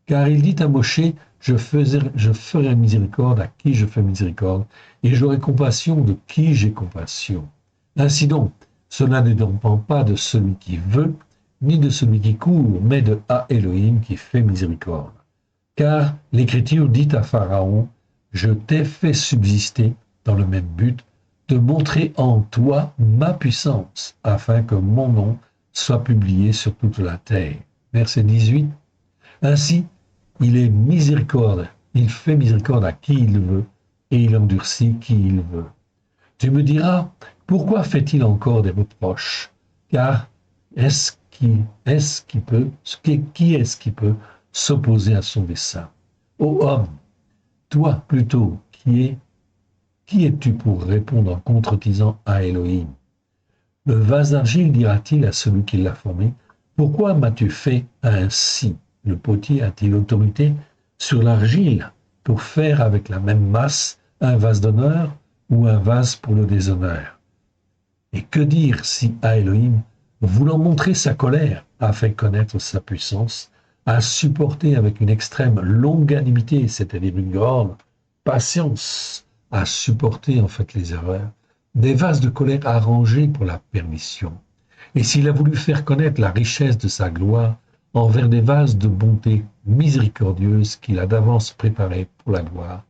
Speaker 1: Car il dit à Moshe, je ferai miséricorde à qui je fais miséricorde, et j'aurai compassion de qui j'ai compassion. Ainsi donc, cela ne dépend pas de celui qui veut, ni de celui qui court, mais de Elohim qui fait miséricorde. Car l'Écriture dit à Pharaon, je t'ai fait subsister dans le même but, de montrer en toi ma puissance, afin que mon nom soit publié sur toute la terre. Verset 18. Ainsi, il est miséricorde, il fait miséricorde à qui il veut, et il endurcit qui il veut. Tu me diras, pourquoi fait-il encore des reproches? Car qui est-ce qui peut s'opposer à son dessein? Ô homme, toi plutôt, qui es-tu pour répondre en contredisant à Elohim? Le vase d'argile dira-t-il à celui qui l'a formé, pourquoi m'as-tu fait ainsi? Le potier a-t-il autorité sur l'argile pour faire avec la même masse un vase d'honneur ou un vase pour le déshonneur? Et que dire si Elohim, voulant montrer sa colère, a fait connaître sa puissance, a supporté avec une extrême longanimité, c'est-à-dire une grande patience, a supporté en fait les erreurs, des vases de colère arrangés pour la permission. Et s'il a voulu faire connaître la richesse de sa gloire envers des vases de bonté miséricordieuse qu'il a d'avance préparés pour la gloire,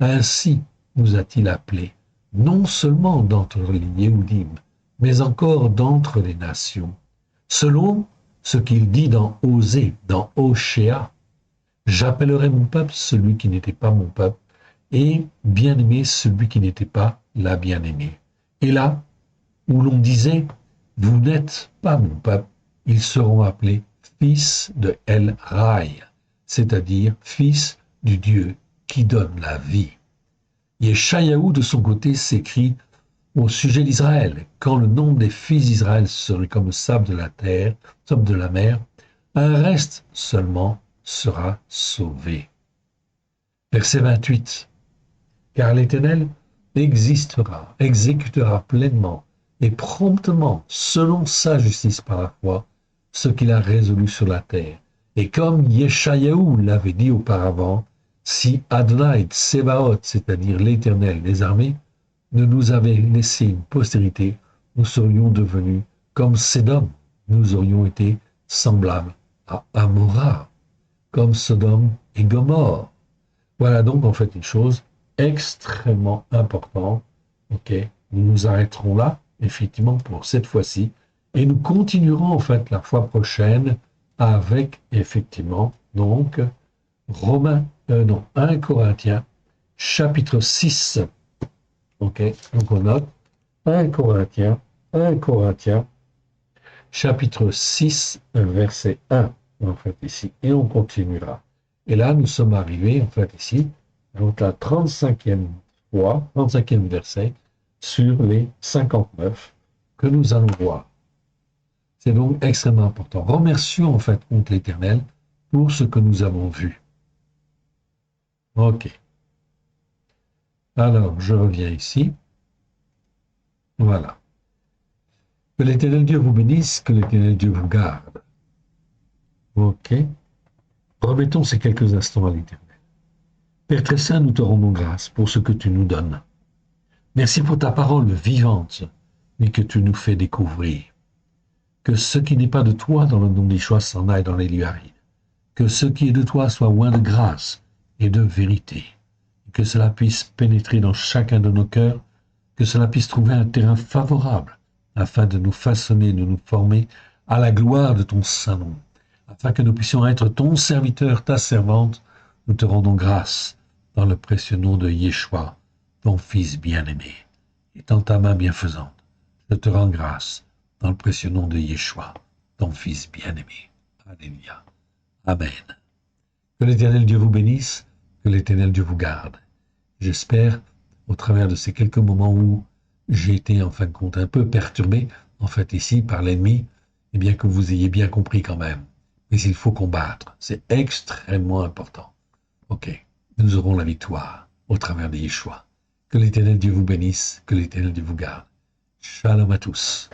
Speaker 1: ainsi nous a-t-il appelés, non seulement d'entre les Yehudim, mais encore d'entre les nations, selon ce qu'il dit dans Osée, dans Oshéa, j'appellerai mon peuple celui qui n'était pas mon peuple, et bien-aimé celui qui n'était pas la bien-aimée. Et là, où l'on disait, vous n'êtes pas mon peuple, ils seront appelés fils de El Rai, c'est-à-dire fils du Dieu qui donne la vie. Yeshayahu, de son côté, s'écrit au sujet d'Israël, quand le nombre des fils d'Israël serait comme le sable de la terre, sable de la mer, un reste seulement sera sauvé. Verset 28. Car l'Éternel exécutera pleinement et promptement, selon sa justice par la foi, ce qu'il a résolu sur la terre. Et comme Yeshayahu l'avait dit auparavant, si Adonai Tsebaot, c'est-à-dire l'Éternel des armées, ne nous avait laissé une postérité, nous serions devenus comme Sédom, nous aurions été semblables à Amora, comme Sodome et Gomorrhe. Voilà donc en fait une chose extrêmement importante. Ok, nous nous arrêterons là, effectivement, pour cette fois-ci, et nous continuerons en fait la fois prochaine avec effectivement donc 1 Corinthiens, chapitre 6. Ok, donc on note 1 Corinthiens, chapitre 6, verset 1. en fait, ici. Et on continuera. Et là, nous sommes arrivés, en fait, ici, donc la 35e fois, 35e verset, sur les 59 que nous allons voir. C'est donc extrêmement important. Remercions, en fait, contre l'Éternel pour ce que nous avons vu. OK. Alors, je reviens ici. Voilà. Que l'Éternel Dieu vous bénisse, que l'Éternel Dieu vous garde. OK. Remettons ces quelques instants à l'Éternel. Père très saint, nous te rendons grâce pour ce que tu nous donnes. Merci pour ta parole vivante, mais que tu nous fais découvrir. Que ce qui n'est pas de toi dans le nom d'Yeshua s'en aille dans les lieux arides. Que ce qui est de toi soit oint de grâce et de vérité. Que cela puisse pénétrer dans chacun de nos cœurs, que cela puisse trouver un terrain favorable afin de nous façonner, de nous former à la gloire de ton saint nom. Afin que nous puissions être ton serviteur, ta servante, nous te rendons grâce dans le précieux nom de Yeshua, ton Fils bien-aimé. Et dans ta main bienfaisante, je te rends grâce dans le précieux nom de Yeshua, ton Fils bien-aimé. Alléluia. Amen. Que l'Éternel Dieu vous bénisse, que l'Éternel Dieu vous garde. J'espère, au travers de ces quelques moments où j'ai été, en fin de compte, un peu perturbé, en fait, ici, par l'ennemi, eh bien que vous ayez bien compris quand même. Mais il faut combattre. C'est extrêmement important. OK. Nous aurons la victoire au travers de Yeshua. Que l'Éternel Dieu vous bénisse, que l'Éternel Dieu vous garde. Shalom à tous.